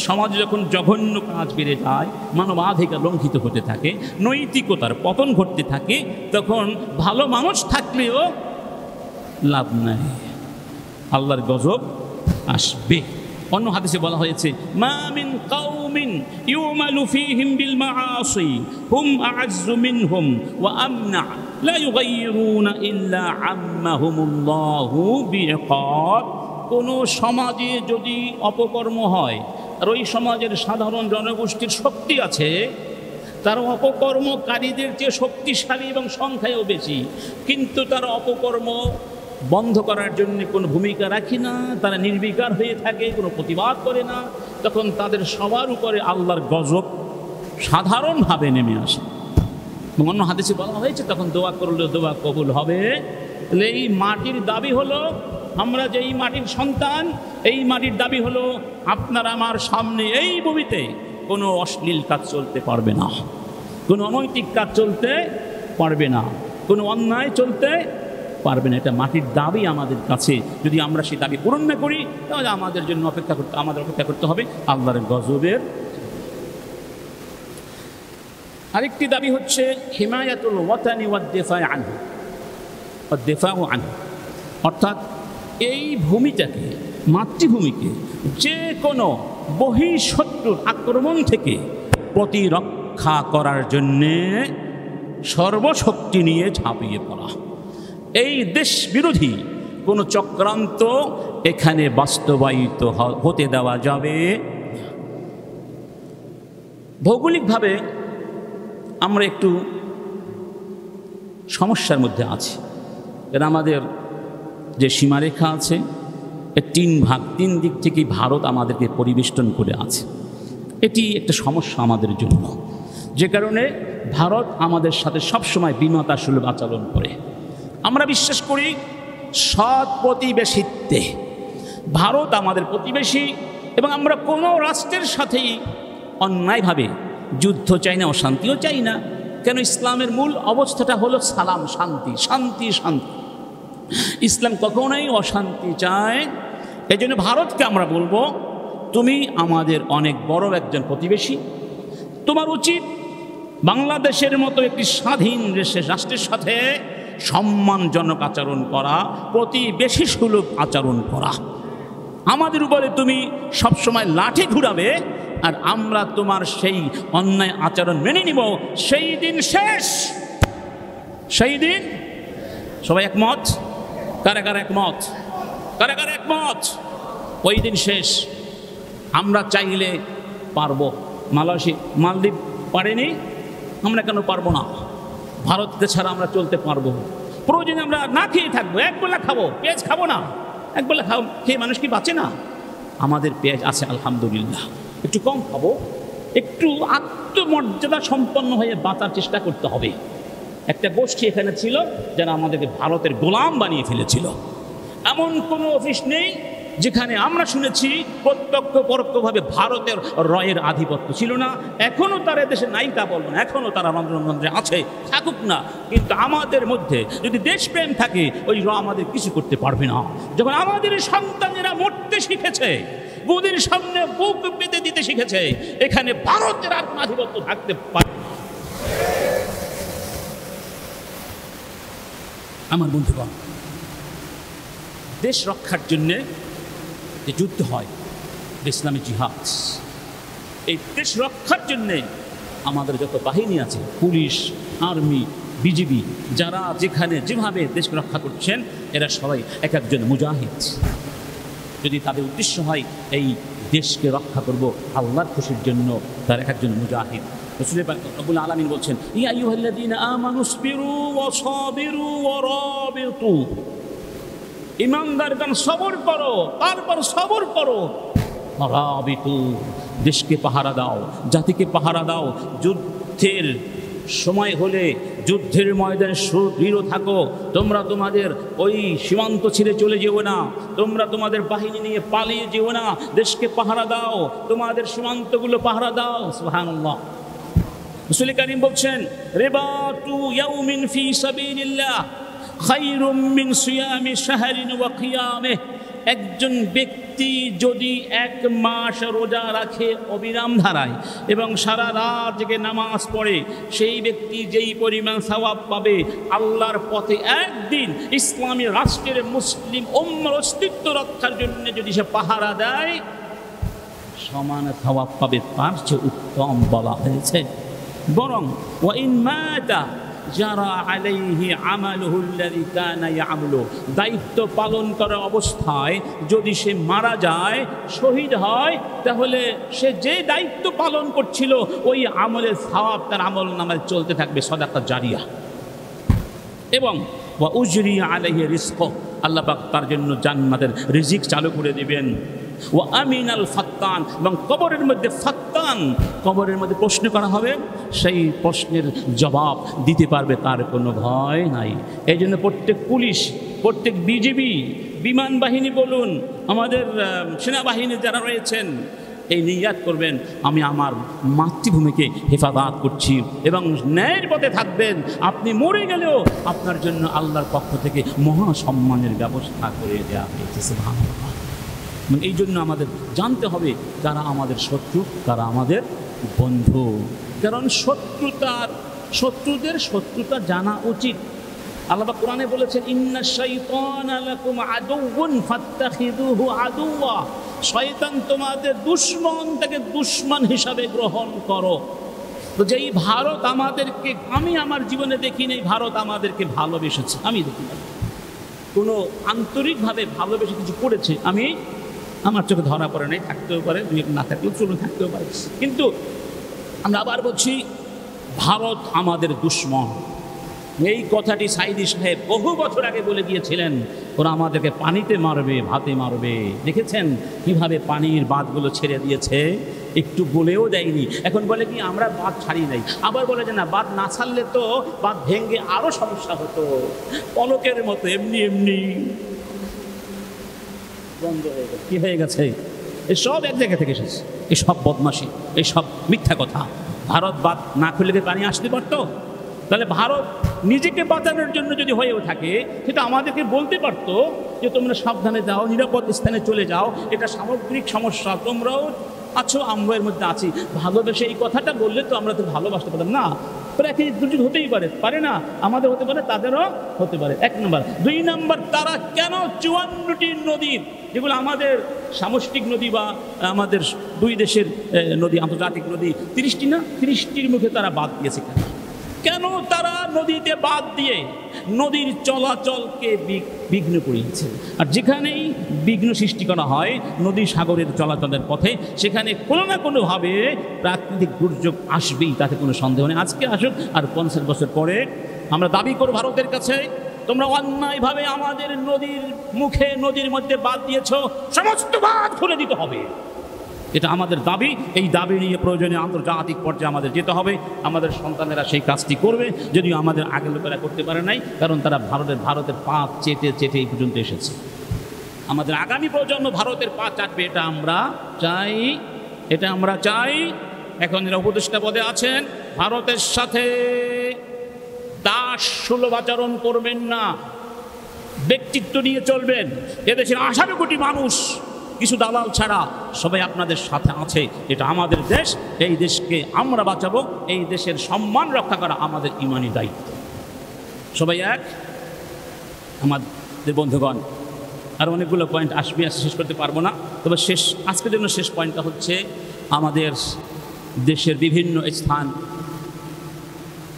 সমাজে যখন জঘন্য কাজ বেড়ে যায়, মানবাধিকার লঙ্ঘিত হতে থাকে, নৈতিকতার পতন ঘটতে থাকে, তখন ভালো মানুষ থাকলেও লাভ নাই, আল্লাহর গজব আসবে। অন্য হাদিসে বলা হয়েছে, মা মিন কাউমিন ইউমালু ফীহিম বিল মাআসি হুম আ'আজ্জু মিনহুম ওয়া আমনা লা ইউগাইয়িরুনা ইল্লা আম্মাহুমুল্লাহু বিইকাব। কোন সমাজে যদি অপকর্ম হয় আর ওই সমাজের সাধারণ জনগোষ্ঠীর শক্তি আছে, তারা অপকর্মকারীদের চেয়ে শক্তিশালী এবং সংখ্যায়ও বেশি, কিন্তু তারা অপকর্ম বন্ধ করার জন্য কোনো ভূমিকা রাখি না, তারা নির্বিকার হয়ে থাকে, কোনো প্রতিবাদ করে না, তখন তাদের সবার উপরে আল্লাহর গজব সাধারণভাবে নেমে আসে। অন্য হাদিসে বলা হয়েছে, তখন দোয়া করলে দোয়া কবুল হবে। এই মাটির দাবি হলো, আমরা যে এই মাটির সন্তান, এই মাটির দাবি হলো আপনার আমার সামনে এই ভূমিতে কোনো অশ্লীল কাজ চলতে পারবে না, কোনো অনৈতিক কাজ চলতে পারবে না, কোনো অন্যায় চলতে পারবে না। এটা মাটির দাবি আমাদের কাছে। যদি আমরা সেই দাবি পূরণ না করি, তাহলে আমাদের জন্য আমাদের অপেক্ষা করতে হবে আল্লাহর গজবের। আরেকটি দাবি হচ্ছে হিমায়াতুল ওয়াতানি ওয়াদ দিফা আনহু, অর্থাৎ এই ভূমিটাকে, মাতৃভূমিকে যে কোনো বহিঃশত্রুর আক্রমণ থেকে প্রতিরক্ষা করার জন্যে সর্বশক্তি নিয়ে ঝাঁপিয়ে পড়া। এই দেশ বিরোধী কোনো চক্রান্ত এখানে বাস্তবায়িত হতে দেওয়া যাবে। ভৌগোলিকভাবে আমরা একটু সমস্যার মধ্যে আছি, কারণ আমাদের যে সীমারেখা আছে এর তিন দিক থেকেই ভারত আমাদেরকে পরিবেষ্টন করে আছে। এটি একটা সমস্যা আমাদের জন্য, যে কারণে ভারত আমাদের সাথে সবসময় বিমাতা সুলভ আচরণ করে। আমরা বিশ্বাস করি সৎ প্রতিবেশিত্বে। ভারত আমাদের প্রতিবেশী এবং আমরা কোনো রাষ্ট্রের সাথেই অন্যায়ভাবে যুদ্ধ চাই না, অশান্তিও চাই না। কেন? ইসলামের মূল অবস্থাটা হলো সালাম, শান্তি, শান্তি, শান্তি। ইসলাম কখনোই অশান্তি চায়। এই জন্য ভারতকে আমরা বলবো, তুমি আমাদের অনেক বড় একজন প্রতিবেশী, তোমার উচিত বাংলাদেশের মতো একটি স্বাধীন রাষ্ট্রের সাথে সম্মানজনক আচরণ করা, প্রতিবেশী সুলভ আচরণ করা। আমাদের উপরে তুমি সবসময় লাঠি ঘুরাবে আর আমরা তোমার সেই অন্যায় আচরণ মেনে নিব, সেই দিন শেষ। সেই দিন সবাই একমত? কারা কারা একমত? কারা কারা একমত? ওই দিন শেষ। আমরা চাইলে পারবো। মালদ্বীপ পারেনি, আমরা কেন পারবো না? ভারতকে ছাড়া আমরা চলতে পারবো। প্রয়োজনে আমরা না খেয়ে থাকবো, একবেলা খাবো, পেঁয়াজ খাবো না। একবেলা খেয়ে মানুষ কি বাঁচে না? আমাদের পেঁয়াজ আছে আলহামদুলিল্লাহ, একটু কম খাবো, একটু আত্মমর্যাদা সম্পন্ন হয়ে বাঁচার চেষ্টা করতে হবে। একটা গোষ্ঠী এখানে ছিল যারা আমাদেরকে ভারতের গোলাম বানিয়ে ফেলেছিল। এমন কোনো অফিস নেই যেখানে আমরা শুনেছি প্রত্যক্ষ পরোক্ষভাবে ভারতের রয়ের আধিপত্য ছিল না। এখনও তারা দেশে নাই তা বলবো না, এখনও তারা রন্ধ্রে আছে, থাকুক না। কিন্তু আমাদের মধ্যে যদি দেশপ্রেম থাকে, ওই র আমাদের কিছু করতে পারবে না। যখন আমাদের সন্তানেরা মরতে শিখেছে, বুদের সামনে বুক পেতে দিতে শিখেছে, এখানে ভারতের আর আধিপত্য থাকতে পারে না। আমার বন্ধুগণ, দেশ রক্ষার জন্যে যে যুদ্ধ হয়, ইসলামী জিহাদ, এই দেশ রক্ষার জন্যে আমাদের যত বাহিনী আছে, পুলিশ, আর্মি, বিজিবি, যারা যেখানে যেভাবে দেশকে রক্ষা করছেন, এরা সবাই এক একজন মুজাহিদ। যদি তাদের উদ্দেশ্য হয় এই দেশকে রক্ষা করব আল্লাহর খুশির জন্য, তার এক একজন মুজাহিদ। রাসূল পাক রব্বুল আলামিন বলছেন, ইয়া আইয়ুহাল্লাযীনা আমানুসবিরু ওয়া সাবিরু ওয়া রাবিতু, ঈমানদারগণ সবর করো, তারপর সবর করো, রাবিতু, দেশকে পাহারা দাও, জাতিকে পাহারা দাও, যুদ্ধের সময় হলে যুদ্ধের ময়দানে সুদৃঢ় থাকো, তোমরা তোমাদের ওই সীমান্ত ছেড়ে চলে যেও না, তোমরা তোমাদের বাহিনী নিয়ে পালিয়ে যেও না, দেশকে পাহারা দাও, তোমাদের সীমান্তগুলো পাহারা দাও। সুবহানাল্লাহ। রাসূল কারীম বলছেন, রিবাতু ইয়াউমিন ফি সাবিলিল্লাহ খায়রুম মিন সিয়ামি শাহরিন ওয়া কিয়ামিহ। একজন ব্যক্তি যদি 1 মাস রোজা রাখে অবিরাম ধারায় এবং সারা রাত জেগে নামাজ পড়ে, সেই ব্যক্তি যেই পরিমাণ সওয়াব পাবে, আল্লাহর পথে একদিন ইসলামী রাষ্ট্রের মুসলিম উম্মার অস্তিত্ব রক্ষার জন্য যদি সে পাহারা দেয়, সমান সওয়াব পাবে। তার চেয়ে উত্তম বলা হয়েছে। বরং ওয়া ইন মাতা যারা আলাইহি আমালুহুল্লাযী কানা ইয়ামলু, দায়িত্ব পালন করা অবস্থায় যদি সে মারা যায়, শহীদ হয়, তাহলে সে যে দায়িত্ব পালন করছিল ওই আমলের সওয়াব তার আমল নামায় চলতে থাকবে, সাদাকা জারিয়া। এবং ওয়া উজরি আলাইহি রিজকু, আল্লাহ পাক তার জন্য জান্নাতের রিজিক চালু করে দিবেন। ওয়া আমিনাল ফাত্তান, এবং কবরের মধ্যে ফাত্তান, কবরের মধ্যে প্রশ্ন করা হবে, সেই প্রশ্নের জবাব দিতে পারবে, তার কোনো ভয় নাই। এই জন্য প্রত্যেক পুলিশ, প্রত্যেক বিজিবি, বিমান বাহিনী বলুন, আমাদের সেনাবাহিনী যারা রয়েছেন, এই নিয়াত করবেন, আমি আমার মাতৃভূমিকে হেফাজত করছি, এবং ন্যায়ের পথে থাকবেন। আপনি মরে গেলেও আপনার জন্য আল্লাহর পক্ষ থেকে মহা সম্মানের ব্যবস্থা করে দেওয়া হয়েছে। সুবহানাল্লাহ। এই জন্য আমাদের জানতে হবে কারা আমাদের শত্রু, কারা আমাদের বন্ধু। কারণ শত্রুদের শত্রুতা জানা উচিত। আল্লাহ পাক কোরআনে বলেছেন, ইন্নাশ শাইতানা লাকুম আদুউন ফাত্তাখিযুহু আদুওয়া, শয়তান তোমাদের দুশমন, তাকে দুশমন হিসাবে গ্রহণ করো। তো যেই ভারত আমাদেরকে, আমি আমার জীবনে দেখিনি ভারত আমাদেরকে ভালোবেসেছে, আমি দেখি না কোনো আন্তরিকভাবে ভালোবেসে কিছু করেছে, আমি আমার চোখে ধরা পড়ে নাই, থাকতেও পারে, না থাকলেও চলুন, থাকতেও পারে। কিন্তু আমরা আবার বলছি, ভারত আমাদের দুশমন। এই কথাটি সাইদি সাহেব বহু বছর আগে বলে গিয়েছিলেন, ওরা আমাদেরকে পানিতে মারবে, ভাতে মারবে। দেখেছেন কিভাবে পানির বাঁধগুলো ছেড়ে দিয়েছে, একটু বলেও দেয়নি। এখন বলে কি আমরা বাঁধ ছাড়ি নাই, আবার বলে যে না, বাঁধ না ছাড়লে তো বাঁধ ভেঙে আরও সমস্যা হতো, পলকের মতো এমনি এমনি বন্ধ হয়ে গেছে। কী হয়ে গেছে? এসব এক জায়গা থেকে এসেছে, এসব বদমাশি, এসব মিথ্যা কথা। ভারত বাঁধ না খুললে কি পানি আসতে পারতো? তাহলে ভারত নিজেকে বাঁচানোর জন্য যদি হয়েও থাকে, সেটা আমাদেরকে বলতে পারতো যে তোমরা সাবধানে যাও, নিরাপদ স্থানে চলে যাও, এটা সামগ্রিক সমস্যা, তোমরাও আছো, আমরা এর মধ্যে আছি। ভালোবেসে এই কথাটা বললে তো আমরা তো ভালোবাসতে পারতাম না। একই দুটি হতেই পারে না, আমাদের হতে পারে, তাদেরও হতে পারে। 1 নম্বর। 2 নম্বর, তারা কেন 54টি নদীর, যেগুলো আমাদের সামষ্টিক নদী বা আমাদের 2 দেশের নদী, আন্তর্জাতিক নদী, 30টি না, 30টির মুখে তারা বাদ দিয়েছে? কেন তারা নদীতে বাদ দিয়ে নদীর চলাচলকে বিঘ্ন করিয়েছে? আর যেখানেই বিঘ্ন সৃষ্টি করা হয় নদী সাগরের চলাচলের পথে, সেখানে কোনো না কোনোভাবে প্রাকৃতিক দুর্যোগ আসবেই, তাতে কোনো সন্দেহ নেই। আজকে আসুক আর 50 বছর পরে আমরা দাবি করব ভারতের কাছে, তোমরা অন্যায়ভাবে আমাদের নদীর মুখে, নদীর মধ্যে বাদ দিয়েছ, সমস্ত বাঁধ খুলে দিতে হবে। এটা আমাদের দাবি। এই দাবি নিয়ে প্রয়োজনে আন্তর্জাতিক পর্যায়ে আমাদের যেতে হবে। আমাদের সন্তানেরা সেই কাজটি করবে, যদিও আমাদের আগের লোকেরা করতে পারে নাই, কারণ তারা ভারতের পা চেটে চেটে এই পর্যন্ত এসেছে। আমাদের আগামী প্রজন্ম ভারতের পা চাটবে, এটা আমরা চাই। এখন এরা উপদেষ্টা পদে আছেন, ভারতের সাথে দাস সুলভ আচরণ করবেন না, ব্যক্তিত্ব নিয়ে চলবেন। এদেশের 18 কোটি মানুষ কিছু দালাল ছাড়া সবাই আপনাদের সাথে আছে। এটা আমাদের দেশ, এই দেশকে আমরা বাঁচাবো, এই দেশের সম্মান রক্ষা করা আমাদের ইমানি দায়িত্ব। সবাই এক। আমাদের বন্ধুগণ, আর অনেকগুলো পয়েন্ট আসবে, শেষ করতে পারবো না, তবে আজকের জন্য শেষ পয়েন্টটা হচ্ছে, আমাদের দেশের বিভিন্ন স্থান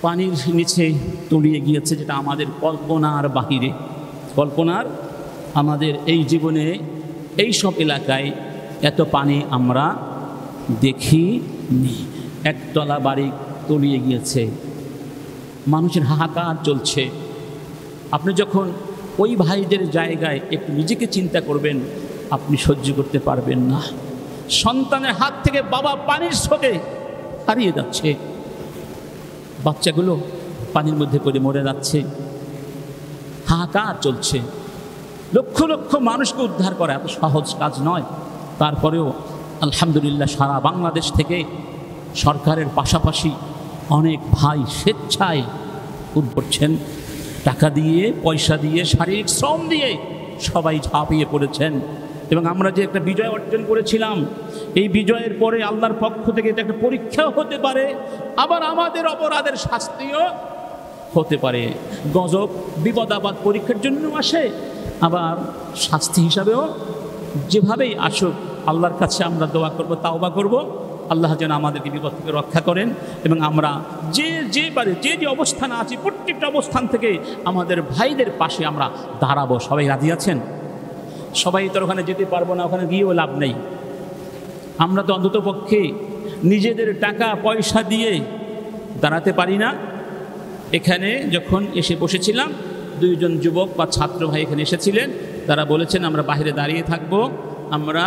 পানির নিচে তলিয়ে গিয়েছে, যেটা আমাদের কল্পনার বাহিরে। আমাদের এই জীবনে এই সব এলাকায় এত পানি আমরা দেখিনি। একতলা বাড়ি তলিয়ে গিয়েছে, মানুষের হাহাকার চলছে। আপনি যখন ওই ভাইদের জায়গায় একটু নিজেকে চিন্তা করবেন, আপনি সহ্য করতে পারবেন না। সন্তানের হাত থেকে বাবা পানির স্রোতে হারিয়ে যাচ্ছে, বাচ্চাগুলো পানির মধ্যে পড়ে মরে যাচ্ছে, হাহাকার চলছে। লক্ষ লক্ষ মানুষকে উদ্ধার করা এত সহজ কাজ নয়। তারপরেও আলহামদুলিল্লাহ সারা বাংলাদেশ থেকে সরকারের পাশাপাশি অনেক ভাই স্বেচ্ছায় করছেন, টাকা দিয়ে, পয়সা দিয়ে, শারীরিক শ্রম দিয়ে সবাই ঝাঁপিয়ে পড়েছেন। এবং আমরা যে একটা বিজয় অর্জন করেছিলাম, এই বিজয়ের পরে আল্লাহর পক্ষ থেকে এটা একটা পরীক্ষাও হতে পারে, আবার আমাদের অপরাধের শাস্তিও হতে পারে। গজব বিপদ আপদ পরীক্ষার জন্য আসে, আবার শাস্তি হিসাবেও যেভাবেই আসুক আল্লাহর কাছে আমরা দোয়া করব, তাওবা করব, আল্লাহ যেন আমাদেরকে বিপদ থেকে রক্ষা করেন। এবং আমরা যে অবস্থানে আছি প্রত্যেকটা অবস্থান থেকে আমাদের ভাইদের পাশে আমরা দাঁড়াবো। সবাই রাজি আছেন? সবাই তো ওখানে যেতে পারবো না, ওখানে গিয়েও লাভ নেই। আমরা তো অন্তত পক্ষে নিজেদের টাকা পয়সা দিয়ে দাঁড়াতে পারি না। এখানে যখন এসে বসেছিলাম, দুইজন যুবক বা ছাত্র ভাই এখানে এসেছিলেন, তারা বলেছেন আমরা বাইরে দাঁড়িয়ে থাকবো, আমরা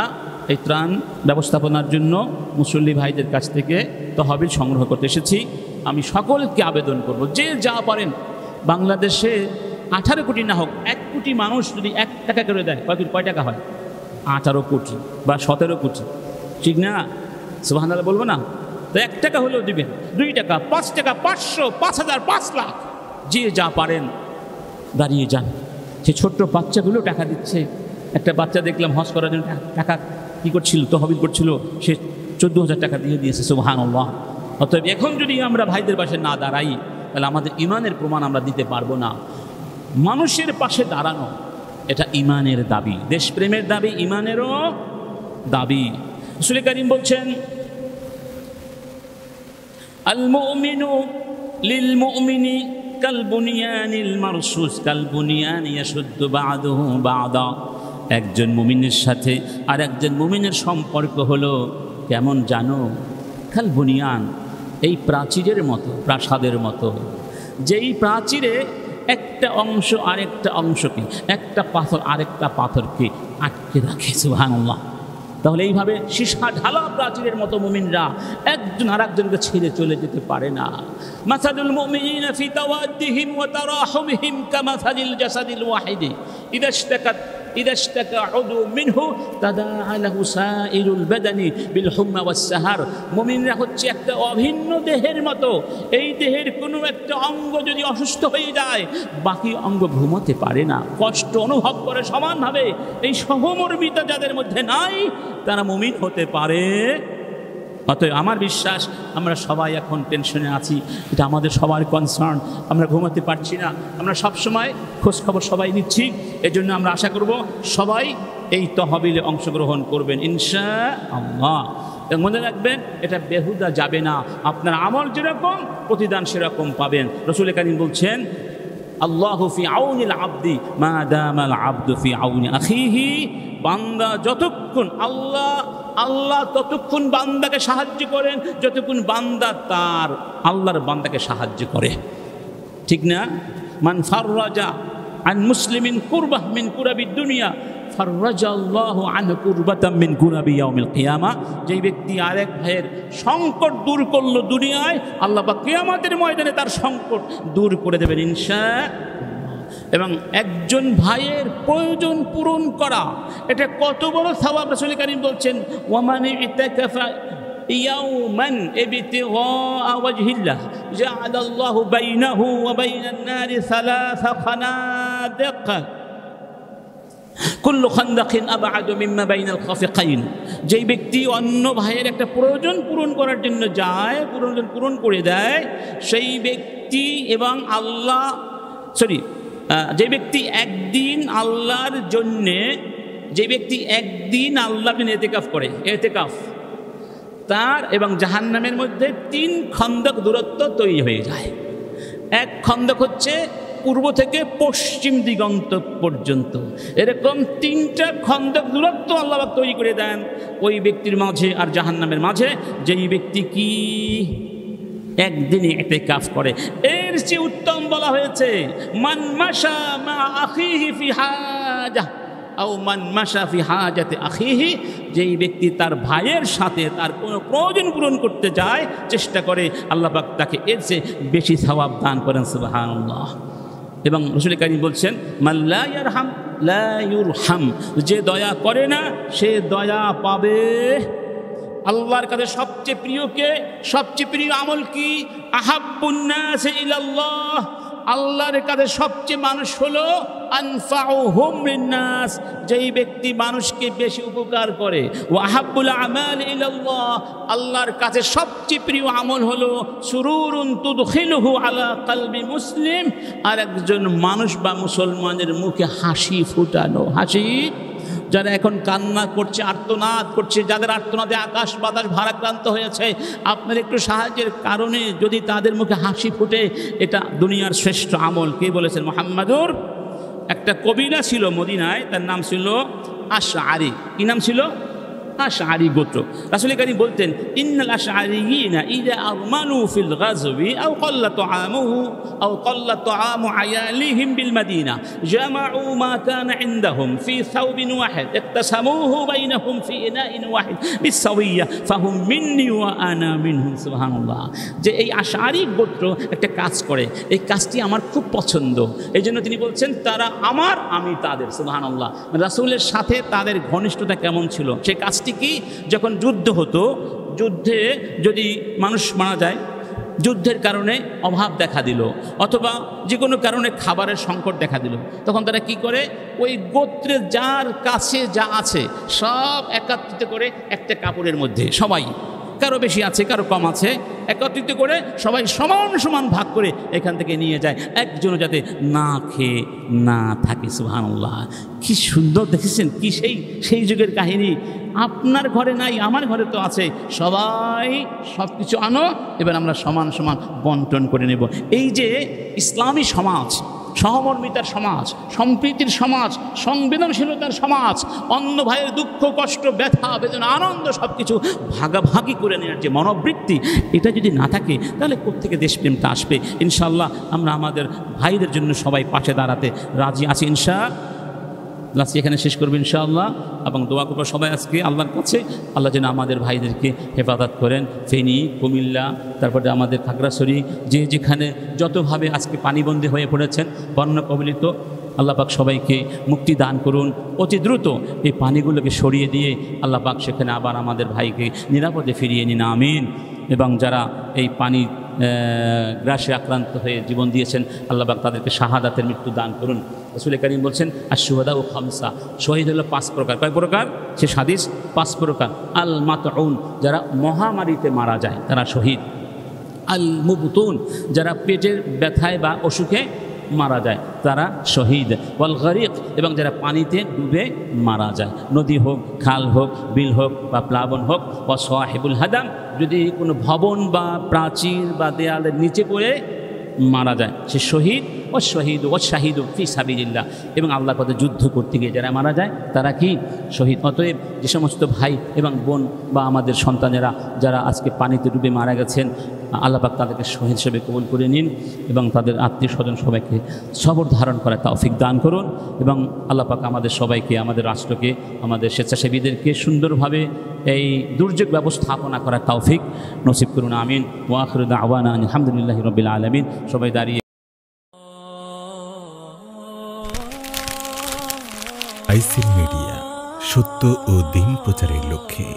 এই ত্রাণ ব্যবস্থাপনার জন্য মুসল্লি ভাইদের কাছ থেকে তহবিল সংগ্রহ করতে এসেছি। আমি সকলকে আবেদন করব, যে যা পারেন, বাংলাদেশে 18 কোটি না হোক 1 কোটি মানুষ যদি 1 টাকা করে দেয়, কয় টাকা হয়? 18 কোটি বা 17 কোটি, ঠিক না? সুবহানাল্লাহ বলবো না? তো 1 টাকা হলেও দিবেন, 2 টাকা, 5 টাকা, 500, 5000, 5 লাখ, যে যা পারেন দাঁড়িয়ে যান। সে ছোট্ট বাচ্চাগুলো টাকা দিচ্ছে। একটা বাচ্চা দেখলাম হজ করার জন্য টাকা কী করছিল, তহবিল করছিল, সে 14,000 টাকা দিয়ে দিয়েছে। সুবহানাল্লাহ। অতএব এখন যদি আমরা ভাইদের পাশে না দাঁড়াই, তাহলে আমাদের ইমানের প্রমাণ আমরা দিতে পারবো না। মানুষের পাশে দাঁড়ানো এটা ইমানের দাবি, দেশপ্রেমের দাবি, ইমানেরও দাবি। রাসূল কারীম বলছেন, আল মুমিনু লিল মুমিনি কাল বুনিয়ানিল মারসুস কাল বুনিয়ানি ইয়াশুদ্দু বা'দুহু বা'দা। একজন মুমিনের সাথে আর একজন মুমিনের সম্পর্ক হলো কেমন জানো? কাল বুনিয়ান, এই প্রাচীরের মতো, প্রাসাদের মতো। যেই প্রাচীরে একটা অংশ আরেকটা অংশকে, একটা পাথর আরেকটা পাথরকে আটকে রাখে। সুবহানাল্লাহ। তাহলে এইভাবে সীসা ঢালা প্রাচীরের মতো মুমিনরা একজন আরেকজনকে ছেড়ে চলে যেতে পারে না। মাসালুল মুমিনিনা ফি তাওয়াদ্দিহিম ওয়া তারাহুমিহিম কামাসালিল জাসাদিল ওয়াহিদি ইযা ইশতাকা উদু মিনহু তাদাআ লাহু সাইরুল বাদানি বিল হুম্মা ওয়াস সাহার। মুমিনরা হচ্ছে একটা অভিন্ন দেহের মতো। এই দেহের কোনো একটা অঙ্গ যদি অসুস্থ হয়ে যায়, বাকি অঙ্গ ঘুমোতে পারে না, কষ্ট অনুভব করে সমানভাবে। এই সহমর্মিতা যাদের মধ্যে নাই, তারা মুমিন হতে পারে। অতএব আমার বিশ্বাস আমরা সবাই এখন টেনশনে আছি, এটা আমাদের সবার কনসার্ন। আমরা ঘুমাতে পারছি না, আমরা সবসময় খোঁজখবর সবাই নিচ্ছি। এজন্য আমরা আশা করব সবাই এই তহবিলে অংশগ্রহণ করবেন ইনশাআল্লাহ। এবং মনে রাখবেন, এটা বেহুদা যাবে না। আপনার আমল যেরকম, প্রতিদান সেরকম পাবেন। রাসূল কারীম বলছেন, আল্লাহু ফি আউনিল আবদি মা দামাল আবদু ফি আউনি আখিহি। বান্দা যতক্ষণ আল্লাহ ততক্ষণ বান্দাকে সাহায্য করেন যতক্ষণ বান্দা তার আল্লাহর বান্দাকে সাহায্য করে, ঠিক না? মান ফাররাজা আন মুসলিমিন কুরবাহ মিন কুরাবিদ দুনিয়া ফাররাজাল্লাহু আনহু কুরবাতাম মিন কুরাবি ইয়াউমিল কিয়ামা। যেই ব্যক্তি আরেক ভাইয়ের সংকট দূর করলো দুনিয়ায়, আল্লাহ পাক কিয়ামতের ময়দানে তার সংকট দূর করে দেবেন ইনশাআল্লাহ। এবং একজন ভাইয়ের প্রয়োজন পূরণ করা, এটা কত বড় সওয়াব। রাসূল কারীম বলছেন, ওয়ামান ইতাকাফা ইয়াওমান ইবতিগা ওয়াজহিল্লাহ জাআলাল্লাহু বাইনাহু ওয়া বাইনান নারি সালাসা খানাদিক কুল্লু খানদাকিন আবআদু মিম্মা বাইনাল খাফিকাইন। যেই ব্যক্তি অন্য ভাইয়ের একটা প্রয়োজন পূরণ করার জন্য যায়, প্রয়োজন পূরণ করে দেয়, সেই ব্যক্তি এবং যে ব্যক্তি একদিন আল্লাহর জন্যে, যে ব্যক্তি একদিন আল্লাহকে ইতিকাফ করে, ইতিকাফ তার এবং জাহান্নামের মধ্যে 3 খন্দক দূরত্ব তৈরি হয়ে যায়। এক খন্দক হচ্ছে পূর্ব থেকে পশ্চিম দিগন্ত পর্যন্ত, এরকম 3টা খন্দক দূরত্ব আল্লাহ তৈরি করে দেন ওই ব্যক্তির মাঝে আর জাহান্নামের মাঝে। যেই ব্যক্তি কি একদিনই ইতিকাফ করে। এর চেয়ে উত্তম বলা হয়েছে মান মাশা মা আখিহি ফি হাজাহ আও মান মাশা ফি হাজাতি আখিহি, যেই ব্যক্তি তার ভাইয়ের সাথে তার কোনো প্রয়োজন পূরণ করতে যায়, চেষ্টা করে, আল্লাহ পাক তাকে এর চেয়ে বেশি সওয়াব দান করেন। সুবহানাল্লাহ। এবং রাসূল কারীম বলছেন মান লা ইয়ারহাম লা ইউরহাম, যে দয়া করে না সে দয়া পাবে। আল্লাহর কাছে সবচেয়ে প্রিয়কে, সবচেয়ে প্রিয় আমল কি? আহাব্বুন নাস ইলাল্লাহ, আল্লাহর কাছে সবচেয়ে মানুষ হলো আনফাউহুম লিন্নাস, যেই ব্যক্তি মানুষকে বেশি উপকার করে। ওয়া আহাব্বুল আমাল ইলাল্লাহ, আল্লাহর কাছে সবচেয়ে প্রিয় আমল হলো সুরুরুন তুদখিলুহু আলা কলবি মুসলিম, আর একজন মানুষ বা মুসলমানের মুখে হাসি ফুটানো। হাসি, যারা এখন কান্না করছে, আর্তনাদ করছে, যাদের আর্তনাদে আকাশ বাতাস ভারাক্রান্ত হয়েছে, আপনার একটু সাহায্যের কারণে যদি তাদের মুখে হাসি ফুটে, এটা দুনিয়ার শ্রেষ্ঠ আমল। কে বলেছেন? মুহাম্মাদুর। একটা কবিলা ছিল মদিনায়, তার নাম ছিল আশআরি। কি নাম ছিল? আশআরি গোত্র। রাসূল কারীম বলতেন ইন্নাল আশআরিয়িনা ইযা আরমানু ফিল গাজওয়ি আও ক্বাল্লা তুআমুহু আও ক্বাল্লা তুআমু আয়ালিহিম বিল মাদিনা জামাউ মা কানা ইনদাহুম ফি সাওবিন ওয়াহিদ ইকতাসামুহু বাইনাহুম ফি ইনাইন ওয়াহিদ বিসাওয়িয়া ফাহুম মিন্নি ওয়া আনা মিনহুম। সুবহানাল্লাহ। যে এই আশআরি গোত্র একটা কাজ করে, এই কাজটি আমার খুব পছন্দ, এই জন্য তিনি বলছেন তারা আমার, আমি তাদের। সুবহানাল্লাহ। রাসূলের সাথে তাদের ঘনিষ্ঠতা কেমন ছিল? সেই কাজ কি? যখন যুদ্ধ হতো, যুদ্ধে যদি মানুষ মারা যায়, যুদ্ধের কারণে অভাব দেখা দিল, অথবা যে কোনো কারণে খাবারের সংকট দেখা দিল, তখন তারা কি করে? ওই গোত্রের যার কাছে যা আছে সব একত্রিত করে একটা কাপড়ের মধ্যে, সবাই, কারো বেশি আছে কারো কম আছে, একত্রিত করে সবাই সমান সমান ভাগ করে এখান থেকে নিয়ে যায়, একজনও যাতে না খেয়ে না থাকে। সুবহানাল্লাহ। কি সুন্দর দেখেছেন? কি সেই যুগের কাহিনী। আপনার ঘরে নাই, আমার ঘরে তো আছে, সবাই সব কিছু আনো, এবার আমরা সমান সমান বন্টন করে নেব। এই যে ইসলামী সমাজ, সহমর্মিতার সমাজ, সম্প্রীতির সমাজ, সংবেদনশীলতার সমাজ, অন্য ভাইয়ের দুঃখ কষ্ট ব্যথা বেদনা আনন্দ সব কিছু ভাগাভাগি করে নেওয়ার যে মনোবৃত্তি, এটা যদি না থাকে তাহলে কোত্থেকে দেশপ্রেমটা আসবে? ইনশাআল্লাহ আমরা আমাদের ভাইদের জন্য সবাই পাশে দাঁড়াতে রাজি আছি। লাস্ট এখানে শেষ করবো ইনশাআল্লাহ, এবং দোয়া করবো সবাই আজকে আল্লাহর কাছে, আল্লাহ যেন আমাদের ভাইদেরকে হেফাজত করেন। ফেনী, কুমিল্লা, তারপরে আমাদের খাগড়াছড়ি, যে যেখানে যতভাবে আজকে পানিবন্দী হয়ে পড়েছেন, বন্যা কবলিত, আল্লাহ পাক সবাইকে মুক্তি দান করুন। অতি দ্রুত এই পানিগুলোকে সরিয়ে দিয়ে আল্লাহ পাক সেখানে আবার আমাদের ভাইকে নিরাপদে ফিরিয়ে নিন, আমিন। এবং যারা এই পানি গ্রাসে আক্রান্ত হয়ে জীবন দিয়েছেন, আল্লাহ পাক তাদেরকে শাহাদাতের মৃত্যু দান করুন। রাসূল কারীম বলছেন আশ-শুহাদা ও খামসা, শহীদ হলো 5 প্রকার। কয় প্রকার? সে হাদিস 5 প্রকার। আল মাতউন, যারা মহামারীতে মারা যায় তারা শহীদ। আল মুবতুন, যারা পেটের ব্যথায় বা অসুখে মারা যায় তারা শহীদ। ওয়াল গরিক, এবং যারা পানিতে ডুবে মারা যায়, নদী হোক, খাল হোক, বিল হোক বা প্লাবন হোক। ওয়া সাহিবুল হাদাম, যদি কোনো ভবন বা প্রাচীর বা দেয়ালের নিচে পড়ে মারা যায় সে শহীদ। ও শহীদ ও শাহিদ ফি সাবিলিল্লাহ, এবং আল্লাহর পথে যুদ্ধ করতে গিয়ে যারা মারা যায় তারা কি? শহীদ। অতএব যে সমস্ত ভাই এবং বোন বা আমাদের সন্তানেরা যারা আজকে পানিতে ডুবে মারা গেছেন, আল্লাহ পাক তাদেরকে শহীদ হিসেবে কবুল করে নিন, এবং তাদের আত্মীয় স্বজন সবাইকে সবর ধারণ করার তৌফিক দান করুন। এবং আল্লাহ পাক আমাদের সবাইকে, আমাদের রাষ্ট্রকে, আমাদের স্বেচ্ছাসেবীদেরকে সুন্দরভাবে এই দুর্যোগ ব্যবস্থাপনা করার তৌফিক নসিব করুন, আমিন। ওয়া আখিরু দাওয়ানা আলহামদুলিল্লাহি রাব্বিল আলামিন। সবাই দাঁড়িয়ে। আইসিল মিডিয়া, সত্য ও দিন প্রচারের লক্ষ্যে।